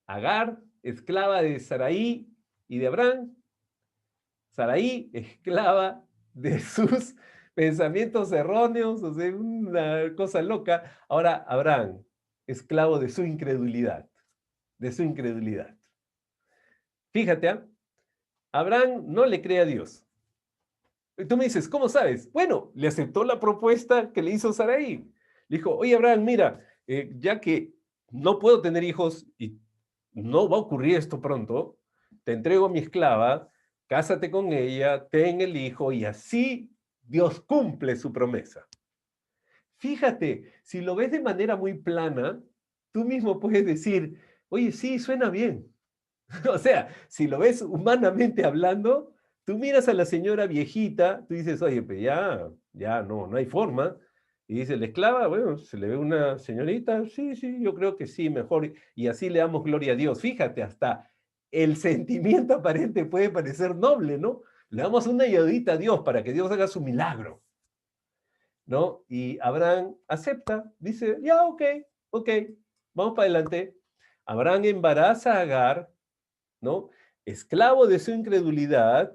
Agar, esclava de Saraí y de Abraham, Saraí, esclava de sus pensamientos erróneos, o sea, una cosa loca. Ahora, Abraham, esclavo de su incredulidad, de su incredulidad. Fíjate, ¿eh? Abraham no le cree a Dios. Y tú me dices, ¿cómo sabes? Bueno, le aceptó la propuesta que le hizo Saraí. Le dijo, oye, Abraham, mira, ya que no puedo tener hijos y no va a ocurrir esto pronto, te entrego a mi esclava, cásate con ella, ten el hijo y así Dios cumple su promesa. Fíjate, si lo ves de manera muy plana, tú mismo puedes decir, oye, sí, suena bien. O sea, si lo ves humanamente hablando, tú miras a la señora viejita, tú dices, oye, pues ya, no, no hay forma. Y dice, la esclava, bueno, se le ve una señorita, sí, sí, yo creo que sí, mejor. Y así le damos gloria a Dios. Fíjate, hasta el sentimiento aparente puede parecer noble, ¿no? Le damos una ayudita a Dios para que Dios haga su milagro, ¿no? Y Abraham acepta, dice, ya, ok, ok, vamos para adelante. Abraham embaraza a Agar, ¿no? Esclavo de su incredulidad,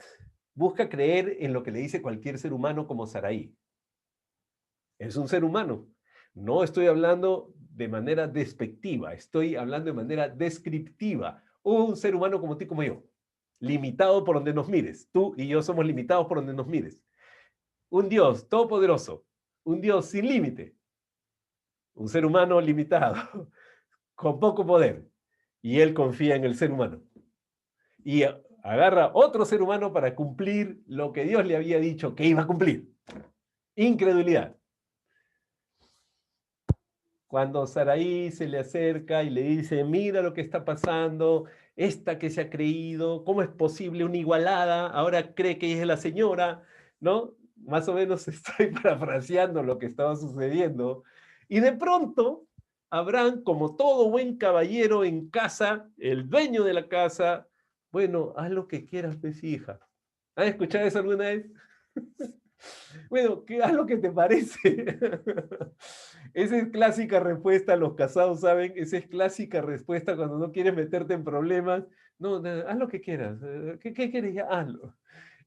busca creer en lo que le dice cualquier ser humano como Saraí. Es un ser humano. No estoy hablando de manera despectiva, estoy hablando de manera descriptiva. Un ser humano como tú y como yo, limitado por donde nos mires. Tú y yo somos limitados por donde nos mires. Un Dios todopoderoso, un Dios sin límite, un ser humano limitado, con poco poder. Y él confía en el ser humano. Y agarra otro ser humano para cumplir lo que Dios le había dicho que iba a cumplir. Incredulidad. Cuando Saraí se le acerca y le dice, mira lo que está pasando, esta que se ha creído, ¿cómo es posible una igualada? Ahora cree que ella es la señora, ¿no? Más o menos estoy parafraseando lo que estaba sucediendo. Y de pronto, Abraham, como todo buen caballero en casa, el dueño de la casa, bueno, haz lo que quieras, pues hija. ¿Has escuchado eso alguna vez? Bueno, haz lo que te parece. Esa es clásica respuesta, los casados saben, esa es clásica respuesta cuando no quieres meterte en problemas. No, no, haz lo que quieras. ¿Qué quieres? Ya, hazlo.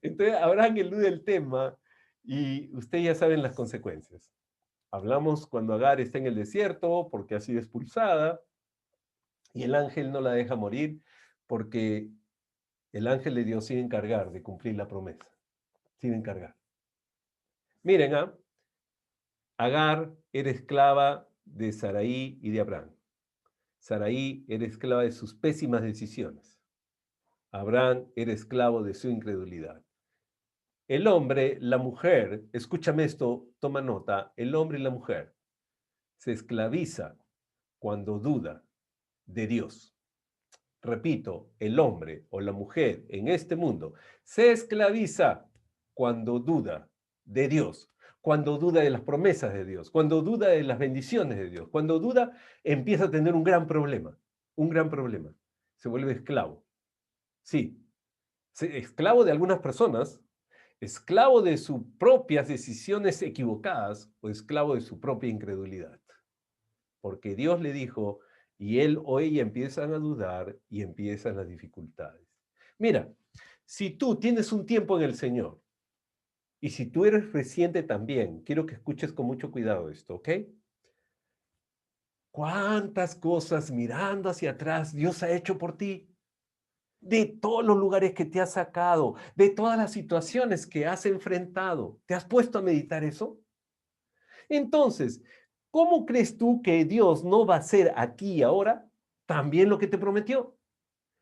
Entonces, Abraham elude el tema y ustedes ya saben las consecuencias. Hablamos cuando Agar está en el desierto porque ha sido expulsada y el ángel no la deja morir porque el ángel de Dios sin encargar de cumplir la promesa. Sin encargar. Miren, Agar era esclava de Saraí y de Abraham. Saraí era esclava de sus pésimas decisiones. Abraham era esclavo de su incredulidad. El hombre, la mujer, escúchame esto, toma nota, el hombre y la mujer se esclaviza cuando duda de Dios. Repito, el hombre o la mujer en este mundo se esclaviza cuando duda de Dios, cuando duda de las promesas de Dios, cuando duda de las bendiciones de Dios, cuando duda empieza a tener un gran problema, un gran problema. Se vuelve esclavo. Sí, esclavo de algunas personas, esclavo de sus propias decisiones equivocadas o esclavo de su propia incredulidad. Porque Dios le dijo, y él o ella empiezan a dudar y empiezan las dificultades. Mira, si tú tienes un tiempo en el Señor, y si tú eres reciente también, quiero que escuches con mucho cuidado esto, ¿ok? ¿Cuántas cosas mirando hacia atrás Dios ha hecho por ti? De todos los lugares que te ha sacado, de todas las situaciones que has enfrentado. ¿Te has puesto a meditar eso? Entonces, ¿cómo crees tú que Dios no va a hacer aquí y ahora también lo que te prometió?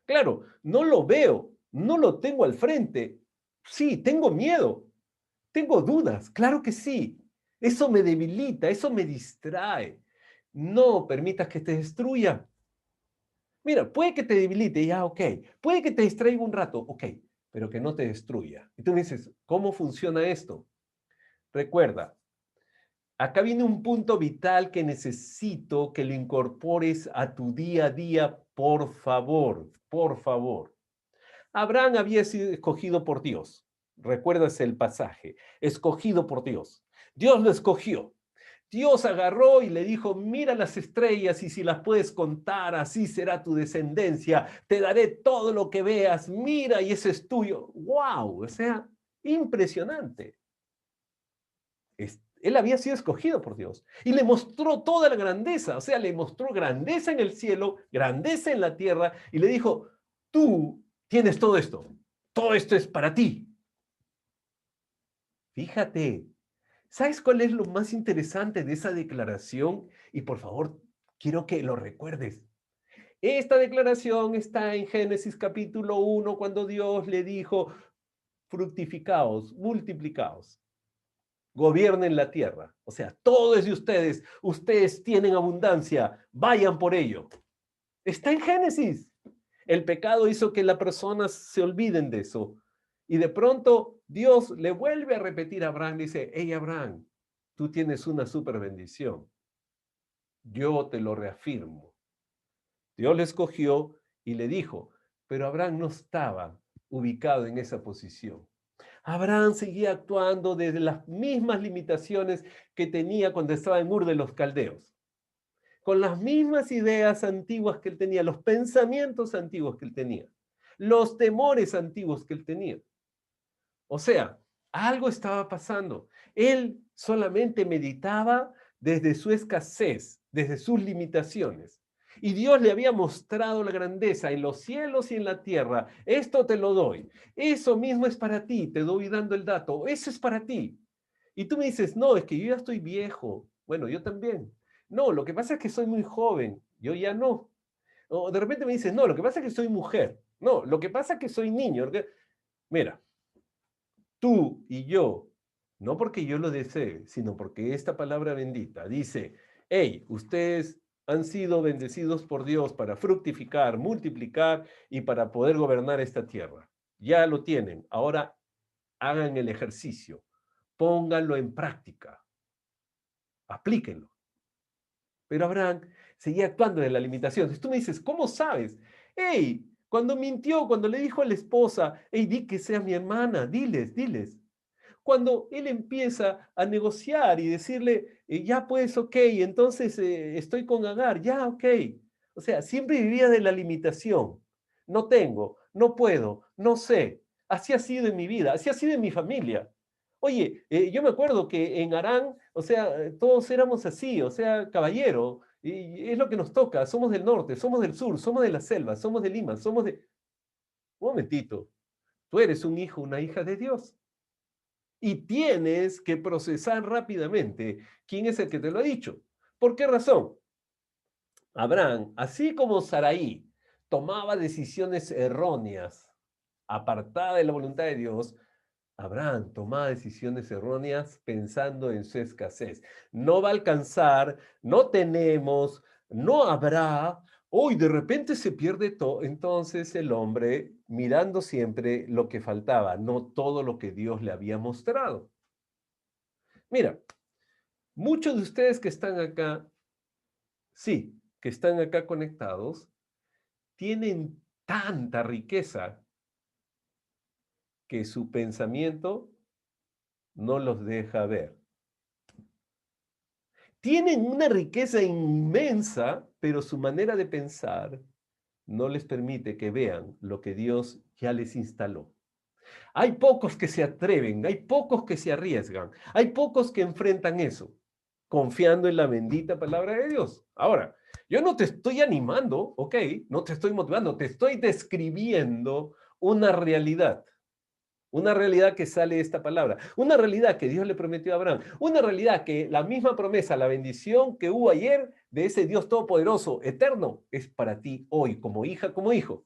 Claro, no lo veo, no lo tengo al frente. Sí, tengo miedo, tengo dudas, claro que sí. Eso me debilita, eso me distrae. No permitas que te destruya. Mira, puede que te debilite, ya, ok. Puede que te distraiga un rato, ok, pero que no te destruya. Y tú me dices, ¿cómo funciona esto? Recuerda, acá viene un punto vital que necesito que lo incorpores a tu día a día, por favor, por favor. Abraham había sido escogido por Dios. Recuerdas el pasaje, escogido por Dios. Dios lo escogió. Dios agarró y le dijo, mira las estrellas y si las puedes contar, así será tu descendencia. Te daré todo lo que veas. Mira y ese es tuyo. ¡Wow! O sea, impresionante. Él había sido escogido por Dios y le mostró toda la grandeza, o sea, le mostró grandeza en el cielo, grandeza en la tierra y le dijo, tú tienes todo esto es para ti. Fíjate, ¿sabes cuál es lo más interesante de esa declaración? Y por favor, quiero que lo recuerdes. Esta declaración está en Génesis capítulo 1, cuando Dios le dijo, fructificaos, multiplicaos. Gobiernen la tierra. O sea, todo es de ustedes. Ustedes tienen abundancia. Vayan por ello. Está en Génesis. El pecado hizo que las personas se olviden de eso. Y de pronto Dios le vuelve a repetir a Abraham. Dice, hey Abraham, tú tienes una super bendición. Yo te lo reafirmo. Dios le escogió y le dijo, pero Abraham no estaba ubicado en esa posición. Abraham seguía actuando desde las mismas limitaciones que tenía cuando estaba en Ur de los Caldeos, con las mismas ideas antiguas que él tenía, los pensamientos antiguos que él tenía, los temores antiguos que él tenía. O sea, algo estaba pasando. Él solamente meditaba desde su escasez, desde sus limitaciones. Y Dios le había mostrado la grandeza en los cielos y en la tierra. Esto te lo doy. Eso mismo es para ti. Te doy dando el dato. Eso es para ti. Y tú me dices, no, es que yo ya estoy viejo. Bueno, yo también. No, lo que pasa es que soy muy joven. Yo ya no. O de repente me dices, no, lo que pasa es que soy mujer. No, lo que pasa es que soy niño. Mira, tú y yo, no porque yo lo desee, sino porque esta palabra bendita dice, hey, ustedes han sido bendecidos por Dios para fructificar, multiplicar y para poder gobernar esta tierra. Ya lo tienen. Ahora hagan el ejercicio, pónganlo en práctica, aplíquenlo. Pero Abraham seguía actuando en la limitación. Entonces tú me dices, ¿cómo sabes? Hey, cuando mintió, cuando le dijo a la esposa, hey, di que sea mi hermana, diles, diles. Cuando él empieza a negociar y decirle, ya pues, ok, entonces estoy con Agar, ya, ok. O sea, siempre vivía de la limitación. No tengo, no puedo, no sé. Así ha sido en mi vida, así ha sido en mi familia. Oye, yo me acuerdo que en Arán, o sea, todos éramos así, o sea, caballero, y es lo que nos toca, somos del norte, somos del sur, somos de la selva, somos de Lima, somos de... Un momentito, tú eres un hijo, una hija de Dios. Y tienes que procesar rápidamente quién es el que te lo ha dicho. ¿Por qué razón? Abraham, así como Saraí tomaba decisiones erróneas, apartada de la voluntad de Dios, Abraham tomaba decisiones erróneas pensando en su escasez. No va a alcanzar, no tenemos, no habrá. Hoy de repente se pierde todo. Entonces el hombre mirando siempre lo que faltaba, no todo lo que Dios le había mostrado. Mira, muchos de ustedes que están acá, sí, que están acá conectados, tienen tanta riqueza que su pensamiento no los deja ver. Tienen una riqueza inmensa, pero su manera de pensar no les permite que vean lo que Dios ya les instaló. Hay pocos que se atreven, hay pocos que se arriesgan, hay pocos que enfrentan eso, confiando en la bendita palabra de Dios. Ahora, yo no te estoy animando, ¿ok? No te estoy motivando, te estoy describiendo una realidad que sale de esta palabra, una realidad que Dios le prometió a Abraham, una realidad que la misma promesa, la bendición que hubo ayer de ese Dios todopoderoso, eterno, es para ti hoy, como hija, como hijo.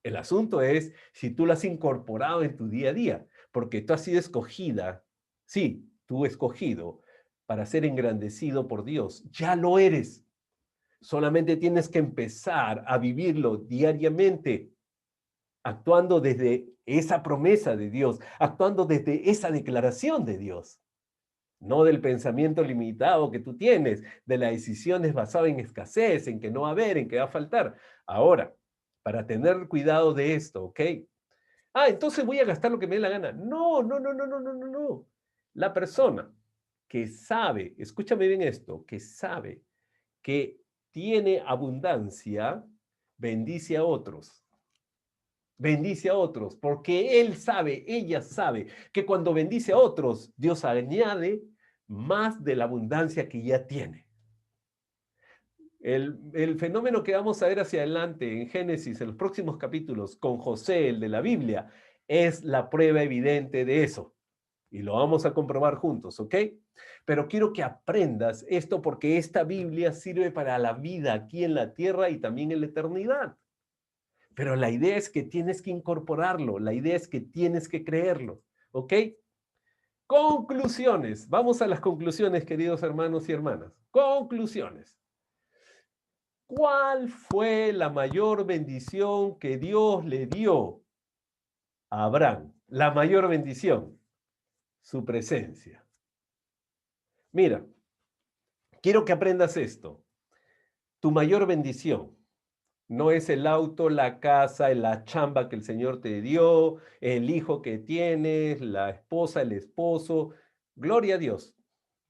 El asunto es si tú lo has incorporado en tu día a día, porque tú has sido escogida, sí, tú escogido para ser engrandecido por Dios. Ya lo eres. Solamente tienes que empezar a vivirlo diariamente, actuando desde esa promesa de Dios, actuando desde esa declaración de Dios, no del pensamiento limitado que tú tienes, de las decisiones basadas en escasez, en que no va a haber, en que va a faltar. Ahora, para tener cuidado de esto, ¿ok? Ah, entonces voy a gastar lo que me dé la gana. No, no, no, no, no, no, no, no. La persona que sabe, escúchame bien esto, que sabe que tiene abundancia, bendice a otros. Bendice a otros, porque él sabe, ella sabe que cuando bendice a otros, Dios añade más de la abundancia que ya tiene. El fenómeno que vamos a ver hacia adelante en Génesis, en los próximos capítulos, con José, el de la Biblia, es la prueba evidente de eso. Y lo vamos a comprobar juntos, ¿ok? Pero quiero que aprendas esto porque esta Biblia sirve para la vida aquí en la tierra y también en la eternidad. Pero la idea es que tienes que incorporarlo, la idea es que tienes que creerlo, ¿ok? Conclusiones. Vamos a las conclusiones, queridos hermanos y hermanas. Conclusiones. ¿Cuál fue la mayor bendición que Dios le dio a Abraham? La mayor bendición, su presencia. Mira, quiero que aprendas esto. Tu mayor bendición no es el auto, la casa, la chamba que el Señor te dio, el hijo que tienes, la esposa, el esposo. Gloria a Dios.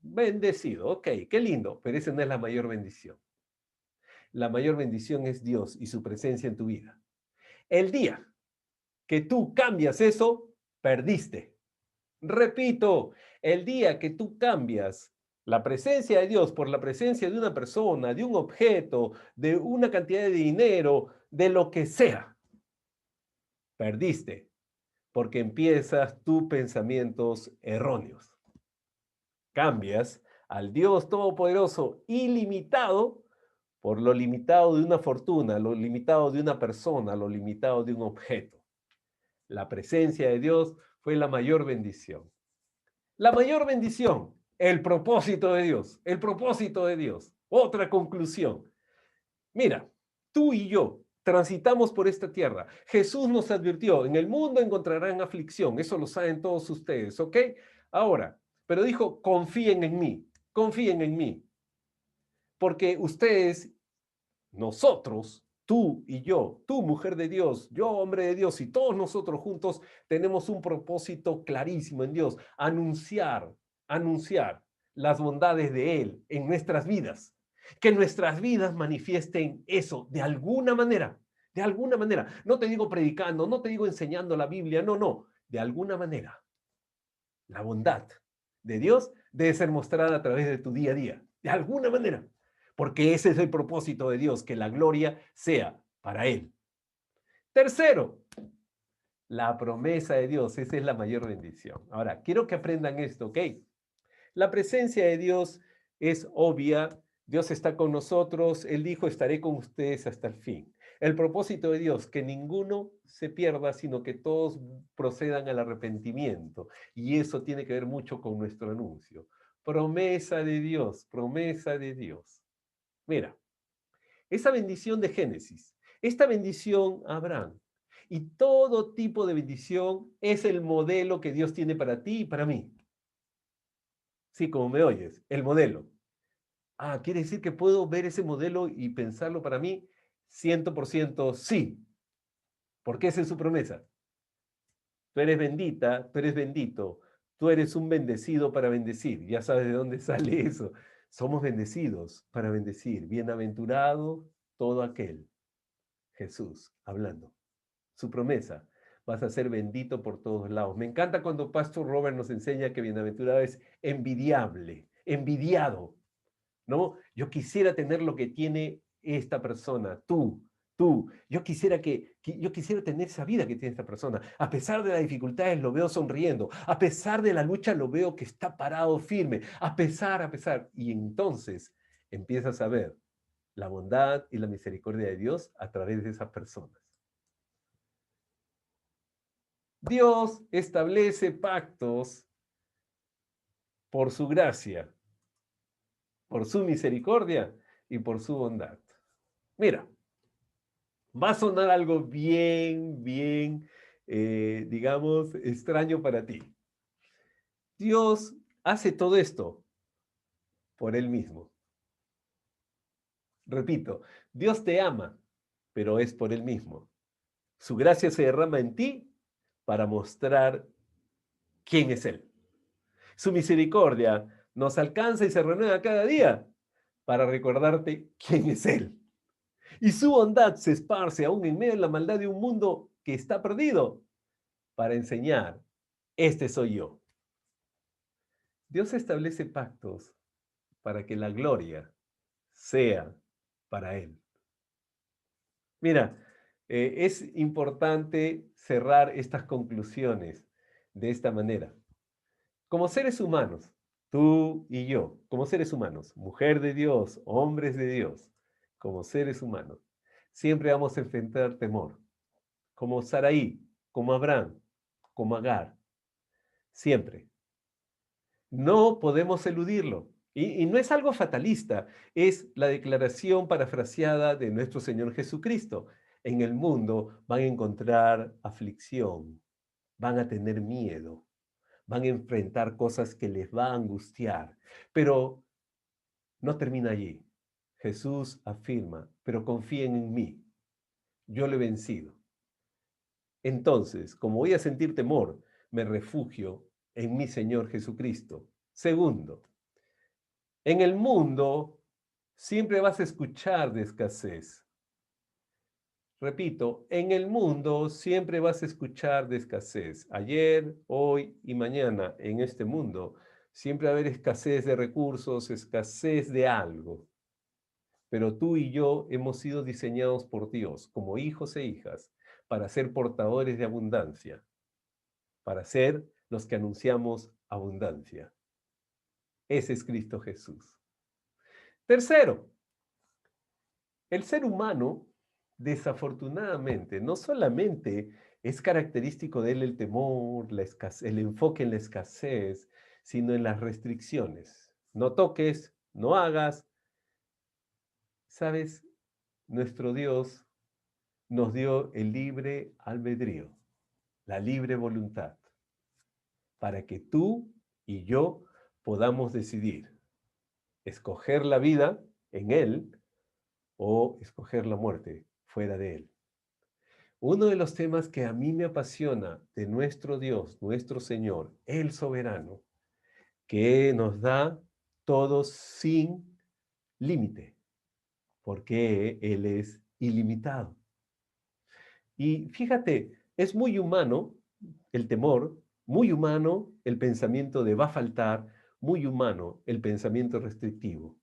Bendecido, ok, qué lindo, pero esa no es la mayor bendición. La mayor bendición es Dios y su presencia en tu vida. El día que tú cambias eso, perdiste. Repito, el día que tú cambias la presencia de Dios por la presencia de una persona, de un objeto, de una cantidad de dinero, de lo que sea, perdiste, porque empiezas tus pensamientos erróneos. Cambias al Dios Todopoderoso ilimitado por lo limitado de una fortuna, lo limitado de una persona, lo limitado de un objeto. La presencia de Dios fue la mayor bendición. La mayor bendición, el propósito de Dios, el propósito de Dios. Otra conclusión. Mira, tú y yo transitamos por esta tierra. Jesús nos advirtió, en el mundo encontrarán aflicción, eso lo saben todos ustedes, ¿ok? Ahora, pero dijo, confíen en mí, porque ustedes, nosotros, tú y yo, tú mujer de Dios, yo hombre de Dios y todos nosotros juntos tenemos un propósito clarísimo en Dios, anunciar las bondades de Él en nuestras vidas, que nuestras vidas manifiesten eso de alguna manera, de alguna manera. No te digo predicando, no te digo enseñando la Biblia, no, no, de alguna manera. La bondad de Dios debe ser mostrada a través de tu día a día, de alguna manera, porque ese es el propósito de Dios, que la gloria sea para Él. Tercero, la promesa de Dios, esa es la mayor bendición. Ahora, quiero que aprendan esto, ¿ok? La presencia de Dios es obvia, Dios está con nosotros, Él dijo, estaré con ustedes hasta el fin. El propósito de Dios, que ninguno se pierda, sino que todos procedan al arrepentimiento. Y eso tiene que ver mucho con nuestro anuncio. Promesa de Dios, promesa de Dios. Mira, esa bendición de Génesis, esta bendición a Abraham y todo tipo de bendición es el modelo que Dios tiene para ti y para mí. Sí, como me oyes, el modelo. Ah, quiere decir que puedo ver ese modelo y pensarlo para mí 100% sí, porque esa es su promesa. Tú eres bendita, tú eres bendito, tú eres un bendecido para bendecir. Ya sabes de dónde sale eso. Somos bendecidos para bendecir. Bienaventurado todo aquel. Jesús hablando. Su promesa. Vas a ser bendito por todos lados. Me encanta cuando Pastor Robert nos enseña que bienaventurado es envidiable, envidiado. ¿No? Yo quisiera tener lo que tiene esta persona, tú. Yo quisiera tener esa vida que tiene esta persona. A pesar de las dificultades, lo veo sonriendo. A pesar de la lucha, lo veo que está parado firme. A pesar. Y entonces empiezas a ver la bondad y la misericordia de Dios a través de esas personas. Dios establece pactos por su gracia, por su misericordia y por su bondad. Mira, va a sonar algo bien, digamos, extraño para ti. Dios hace todo esto por Él mismo. Repito, Dios te ama, pero es por Él mismo. Su gracia se derrama en ti para mostrar quién es Él. Su misericordia nos alcanza y se renueva cada día para recordarte quién es Él. Y su bondad se esparce aún en medio de la maldad de un mundo que está perdido para enseñar, este soy yo. Dios establece pactos para que la gloria sea para Él. Mira, es importante cerrar estas conclusiones de esta manera. Como seres humanos, tú y yo, como seres humanos, mujer de Dios, hombres de Dios, como seres humanos, siempre vamos a enfrentar temor, como Saraí, como Abraham, como Agar, siempre. No podemos eludirlo. Y no es algo fatalista, es la declaración parafraseada de nuestro Señor Jesucristo. En el mundo van a encontrar aflicción, van a tener miedo, van a enfrentar cosas que les va a angustiar, pero no termina allí. Jesús afirma, pero confíen en mí, yo lo he vencido. Entonces, como voy a sentir temor, me refugio en mi Señor Jesucristo. Segundo, en el mundo siempre vas a escuchar de escasez. Repito, en el mundo siempre vas a escuchar de escasez. Ayer, hoy y mañana en este mundo Siempre va a haber escasez de recursos, escasez de algo. Pero tú y yo hemos sido diseñados por Dios como hijos e hijas para ser portadores de abundancia, para ser los que anunciamos abundancia. Ese es Cristo Jesús. Tercero, el ser humano, desafortunadamente, no solamente es característico de él el temor, la el enfoque en la escasez, sino en las restricciones. No toques, no hagas. ¿Sabes? Nuestro Dios nos dio el libre albedrío, la libre voluntad, para que tú y yo podamos decidir escoger la vida en Él o escoger la muerte fuera de Él. Uno de los temas que a mí me apasiona de nuestro Dios, nuestro Señor, el soberano, que nos da todo sin límite, porque Él es ilimitado. Y fíjate, es muy humano el temor, muy humano el pensamiento de va a faltar, muy humano el pensamiento restrictivo.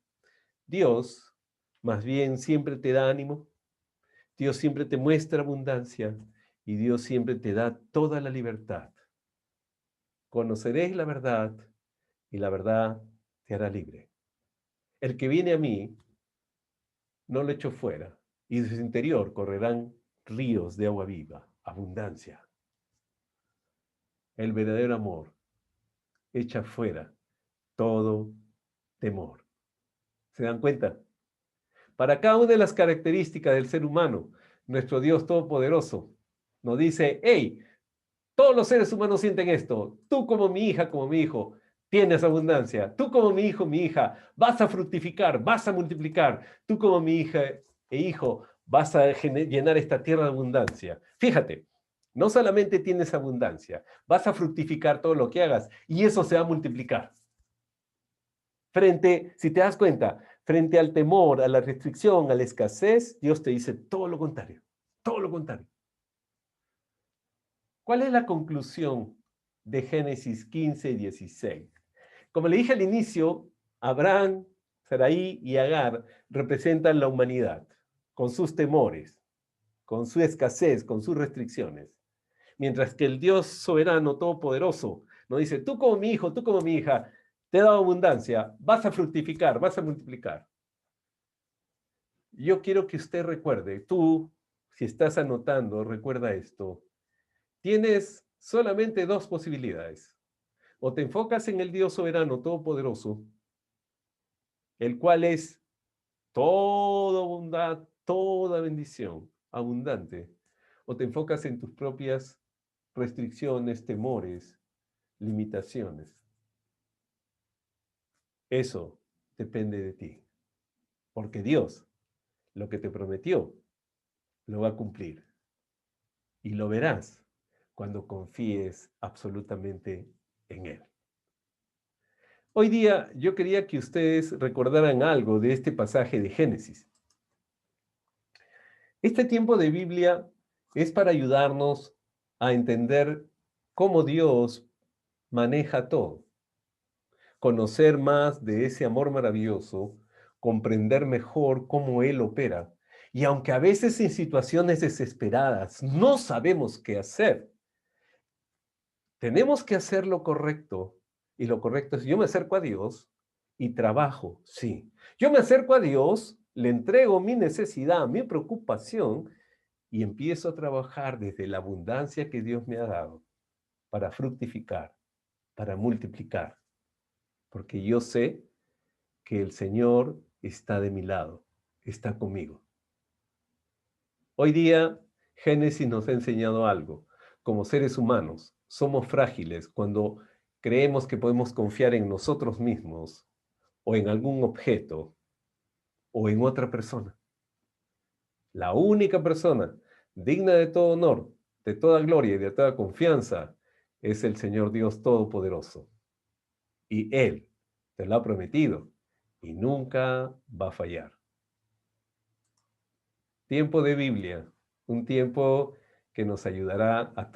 Dios, más bien, siempre te da ánimo, Dios siempre te muestra abundancia y Dios siempre te da toda la libertad. Conoceréis la verdad y la verdad te hará libre. El que viene a mí, no lo echo fuera, y de su interior correrán ríos de agua viva, abundancia. El verdadero amor echa fuera todo temor. ¿Se dan cuenta? Para cada una de las características del ser humano, nuestro Dios Todopoderoso nos dice, hey, todos los seres humanos sienten esto. Tú como mi hija, como mi hijo, tienes abundancia. Tú como mi hijo, mi hija, vas a fructificar, vas a multiplicar. Tú como mi hija e hijo, vas a llenar esta tierra de abundancia. Fíjate, no solamente tienes abundancia, vas a fructificar todo lo que hagas y eso se va a multiplicar. Si te das cuenta, frente al temor, a la restricción, a la escasez, Dios te dice todo lo contrario, todo lo contrario. ¿Cuál es la conclusión de Génesis 15 y 16? Como le dije al inicio, Abraham, Sarai y Agar representan la humanidad, con sus temores, con su escasez, con sus restricciones. Mientras que el Dios soberano, todopoderoso, nos dice, tú como mi hijo, tú como mi hija, te he dado abundancia, vas a fructificar, vas a multiplicar. Yo quiero que usted recuerde, tú, si estás anotando, recuerda esto. Tienes solamente dos posibilidades. O te enfocas en el Dios soberano, todopoderoso, el cual es toda bondad, toda bendición, abundante. O te enfocas en tus propias restricciones, temores, limitaciones. Eso depende de ti. Porque Dios, lo que te prometió, lo va a cumplir. Y lo verás cuando confíes absolutamente en Él. Hoy día yo quería que ustedes recordaran algo de este pasaje de Génesis. Este tiempo de Biblia es para ayudarnos a entender cómo Dios maneja todo, conocer más de ese amor maravilloso, comprender mejor cómo Él opera. Y aunque a veces en situaciones desesperadas no sabemos qué hacer, tenemos que hacer lo correcto. Y lo correcto es, yo me acerco a Dios y trabajo, sí. Yo me acerco a Dios, le entrego mi necesidad, mi preocupación y empiezo a trabajar desde la abundancia que Dios me ha dado para fructificar, para multiplicar. Porque yo sé que el Señor está de mi lado, está conmigo. Hoy día, Génesis nos ha enseñado algo. Como seres humanos, somos frágiles cuando creemos que podemos confiar en nosotros mismos o en algún objeto o en otra persona. La única persona digna de todo honor, de toda gloria y de toda confianza es el Señor Dios Todopoderoso. Y Él te lo ha prometido y nunca va a fallar. Tiempo de Biblia, un tiempo que nos ayudará a